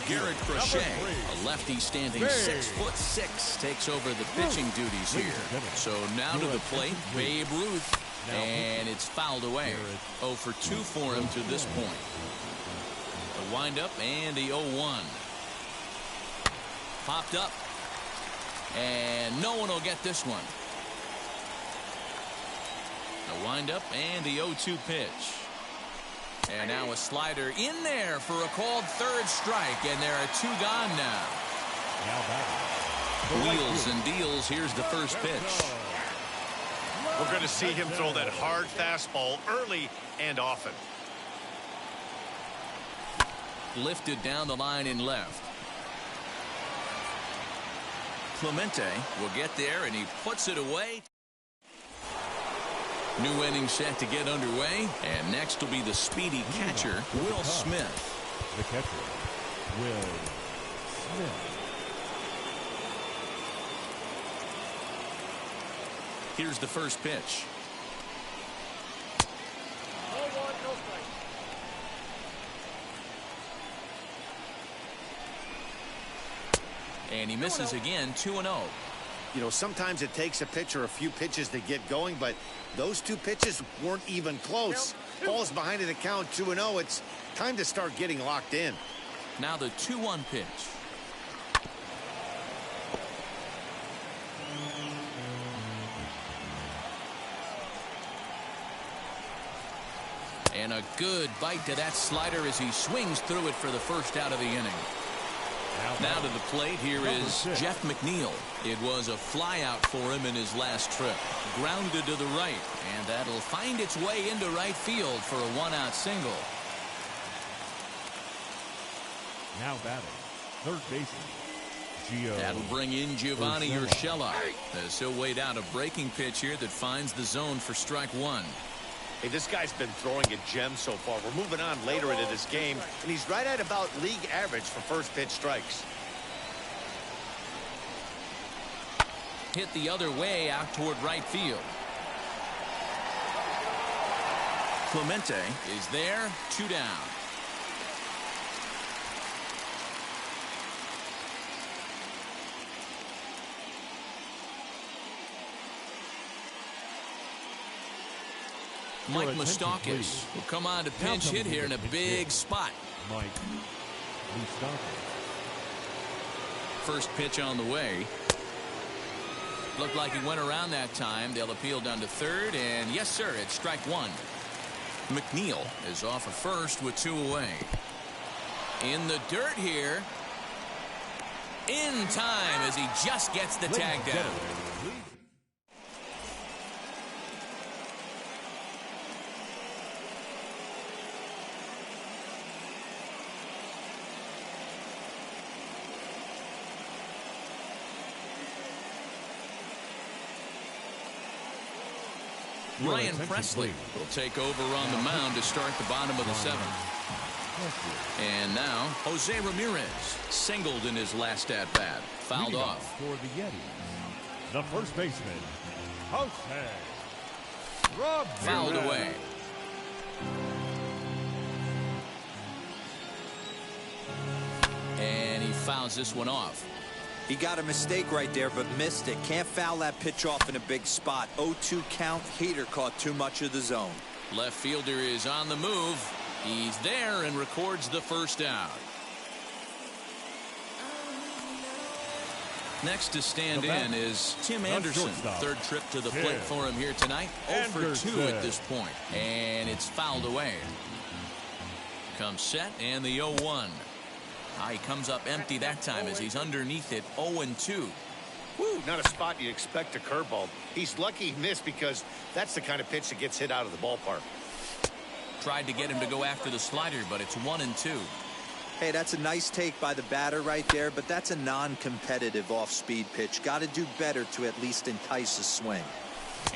Garrett Crochet, a lefty standing 6'6", takes over the pitching duties here. So now to the plate, Babe Ruth, and it's fouled away. 0 for 2 for him to this point. The windup and the 0-1. Popped up, and no one will get this one. The windup and the 0-2 pitch. And now a slider in there for a called 3rd strike, and there are 2 gone now. Wheels and deals. Here's the first pitch. We're going to see him throw that hard fastball early and often. Lifted down the line in left. Clemente will get there, and he puts it away. New inning set to get underway, and next will be the speedy catcher, Will Smith. The catcher, Will Smith. Here's the first pitch. And he misses again, 2-0. You know, sometimes it takes a pitcher a few pitches to get going, but those 2 pitches weren't even close. Ball's behind in the count, 2-0. It's time to start getting locked in. Now the 2-1 pitch. And a good bite to that slider as he swings through it for the first out of the inning. Now to the plate, here is Jeff McNeil. It was a fly out for him in his last trip. Grounded to the right, and that'll find its way into right field for a 1-out single. Now batting, 3rd baseman, Gio. That'll bring in Giovanni Urshela as he'll wait out a breaking pitch here that finds the zone for strike 1. Hey, this guy's been throwing a gem so far. We're moving on later into this game, and he's right at about league average for first pitch strikes. Hit the other way out toward right field. Clemente is there, 2 down. Mike Moustakas will come on to pinch hit here in a big spot. Mike Moustakas. First pitch on the way. Looked like he went around that time. They'll appeal down to third, and yes, sir, it's strike one. McNeil is off of first with 2 away. In the dirt here. In time as he just gets the tag down. Ryan Presley will take over on the mound to start the bottom of the 7th. And now Jose Ramirez singled in his last at bat. Fouled off. For the Yetis, the first baseman, Jose Ramirez. Fouled away. And he fouls this one off. He got a mistake right there, but missed it. Can't foul that pitch off in a big spot. 0-2 count. Heater caught too much of the zone. Left fielder is on the move. He's there and records the first out. Next to stand in is Tim Anderson. Third trip to the plate for him here tonight. 0 for 2 at this point. And it's fouled away. Comes set and the 0-1. He comes up empty that time as he's underneath it. 0-2. Woo, not a spot you'd expect a curveball. He's lucky he missed because that's the kind of pitch that gets hit out of the ballpark. Tried to get him to go after the slider, but it's 1-2. Hey, that's a nice take by the batter right there, but that's a non-competitive off-speed pitch. Got to do better to at least entice a swing.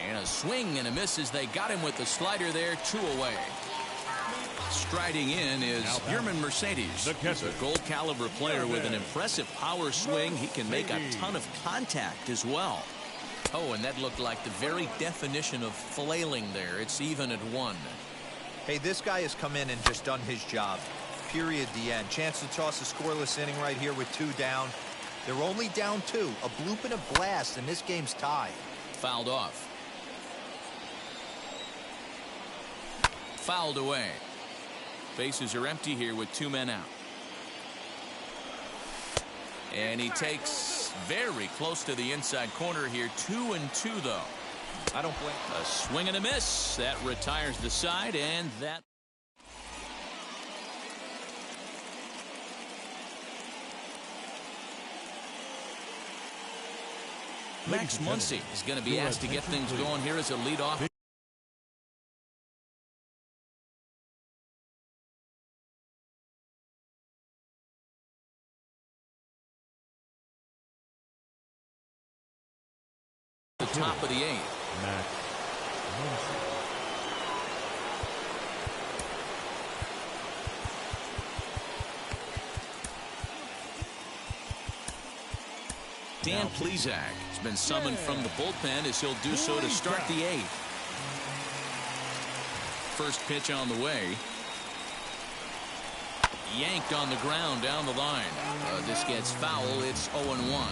And a swing and a miss as they got him with the slider there. 2 away. Striding in is Yerman Mercedes. He's a gold caliber player with an impressive power swing. He can make a ton of contact as well. Oh, and that looked like the very definition of flailing there. It's even at 1. Hey, this guy has come in and just done his job. Period. The end. Chance to toss a scoreless inning right here with 2 down. They're only down 2. A bloop and a blast, and this game's tied. Fouled off. Fouled away. Bases are empty here with 2 men out. And he takes very close to the inside corner here. 2-2 though. I don't blame. A swing and a miss. That retires the side, and that. Max Muncy is going to be asked to get things going here as a leadoff. The top of the 8th. Max Muncy. Dan Plesac has been summoned from the bullpen as he'll do so to start the 8th. First pitch on the way. Yanked on the ground down the line. This gets foul. It's 0-1.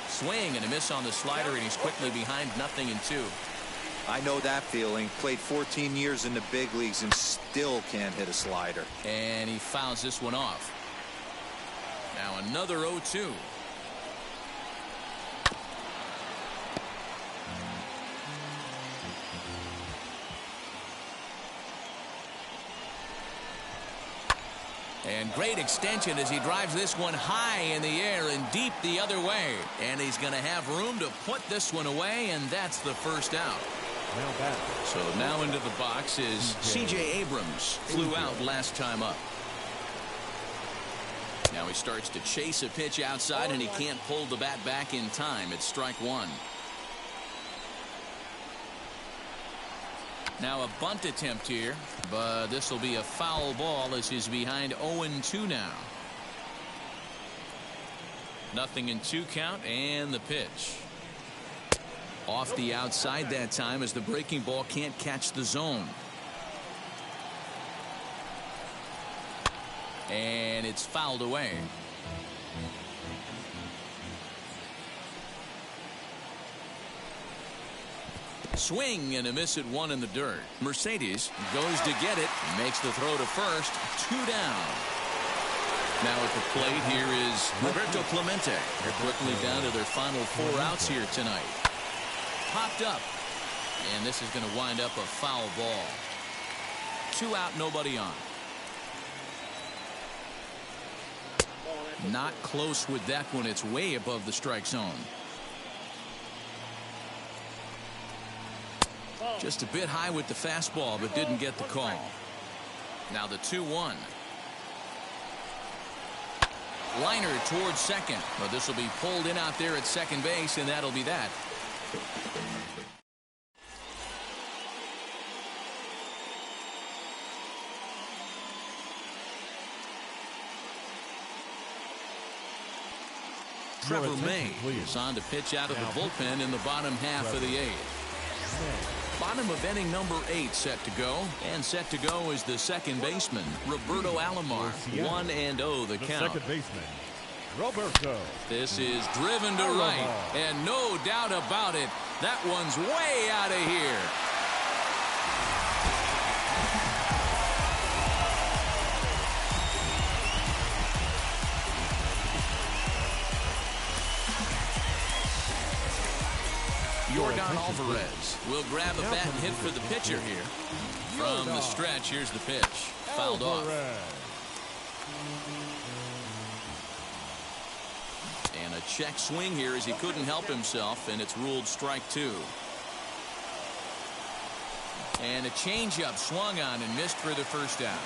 Swing and a miss on the slider, and he's quickly behind 0-2. I know that feeling. Played 14 years in the big leagues and still can't hit a slider. And he fouls this one off. Now another 0-2. And great extension as he drives this one high in the air and deep the other way. And he's going to have room to put this one away, and that's the first out. So now into the box is C.J. Abrams. Flew out last time up. Now he starts to chase a pitch outside, and he can't pull the bat back in time. It's strike 1. Now a bunt attempt here, but this will be a foul ball as he's behind 0-2 now. 0-2 count, and the pitch. Off the outside that time as the breaking ball can't catch the zone. And it's fouled away. Swing and a miss at one in the dirt. Mercedes goes to get it, makes the throw to first. 2 down. Now at the plate here is Roberto Clemente. They're quickly down to their final 4 outs here tonight. Popped up, and this is going to wind up a foul ball. 2 out, nobody on. Not close with that one. It's way above the strike zone. Just a bit high with the fastball, but didn't get the call. Now the 2-1. Liner towards second, but this will be pulled in out there at second base, and that'll be that. Trevor May is on to pitch out of the bullpen in the bottom half of the 8th. Bottom of inning number 8 set to go. And set to go is the second baseman, Roberto Alomar. 1-0 the count. Second baseman, Roberto. This is driven to right. And no doubt about it, that one's way out of here. Rodon Alvarez will grab a bat and hit for the pitcher here. From the stretch, here's the pitch. Fouled off. And a check swing here as he couldn't help himself, and it's ruled strike 2. And a changeup swung on and missed for the first out.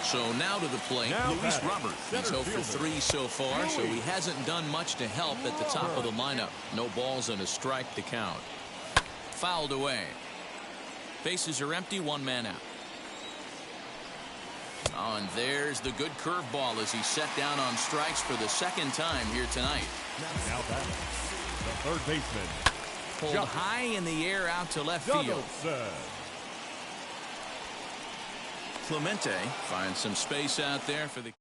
So now to the plate, Luis Robert. He's 0 for 3 so far, so he hasn't done much to help at the top of the lineup. No balls and a strike to count. Fouled away. Bases are empty, 1 man out. Oh, and there's the good curveball as he's set down on strikes for the 2nd time here tonight. Now that the third baseman. Pulled high in the air out to left field. Clemente finds some space out there for the.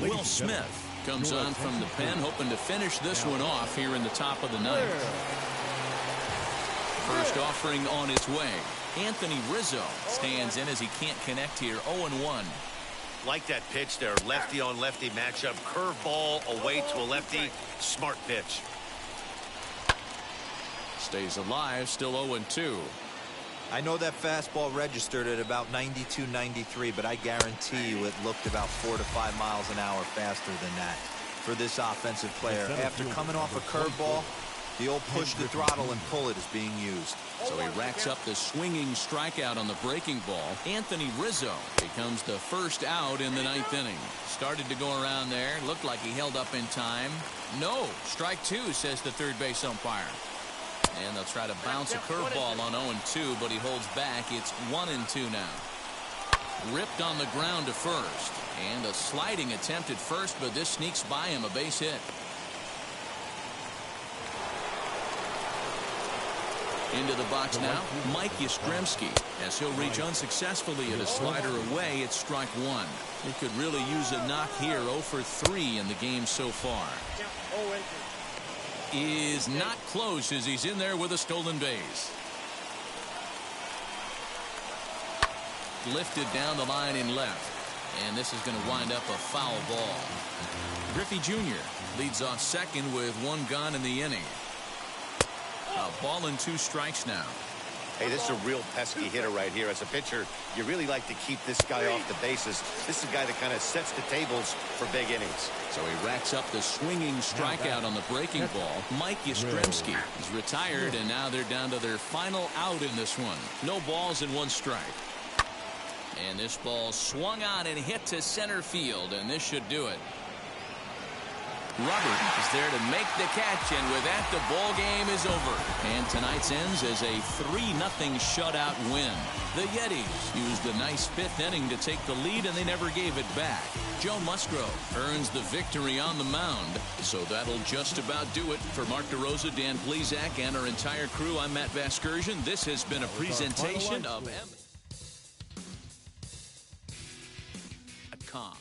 Will Smith comes on from the pen, hoping to finish this one off here in the top of the 9th. First offering on its way. Anthony Rizzo stands in as he can't connect here. 0-1. Like that pitch there, lefty on lefty matchup, curveball away to a lefty. Smart pitch. Stays alive, still 0-2. I know that fastball registered at about 92, 93, but I guarantee you it looked about 4 to 5 miles an hour faster than that for this offensive player. After coming off a curveball, the old push the throttle and pull it is being used. So he racks up the swinging strikeout on the breaking ball. Anthony Rizzo becomes the first out in the 9th inning. Started to go around there. Looked like he held up in time. No, strike 2, says the third base umpire. And they'll try to bounce a curveball on 0-2, but he holds back. It's 1-2 now. Ripped on the ground to first. And a sliding attempt at first, but this sneaks by him, a base hit. Into the box now, Mike Yastrzemski, as he'll reach unsuccessfully at a slider away. It's strike 1. He could really use a knock here. 0 for 3 in the game so far. Is not close as he's in there with a stolen base. Lifted down the line in left. And this is going to wind up a foul ball. Griffey Jr. leads off second with 1 gone in the inning. A ball and 2 strikes now. Hey, this is a real pesky hitter right here. As a pitcher, you really like to keep this guy off the bases. This is a guy that kind of sets the tables for big innings. So he racks up the swinging strikeout on the breaking ball. Mike Yastrzemski is retired, and now they're down to their final out in this one. No balls and 1 strike. And this ball swung on and hit to center field, and this should do it. Robert is there to make the catch, and with that, the ball game is over. And tonight's ends as a 3-0 shutout win. The Yetis used a nice 5th inning to take the lead, and they never gave it back. Joe Musgrove earns the victory on the mound. So that'll just about do it. For Mark DeRosa, Dan Plesac, and our entire crew, I'm Matt Vasgersian. This has been a presentation of M.com.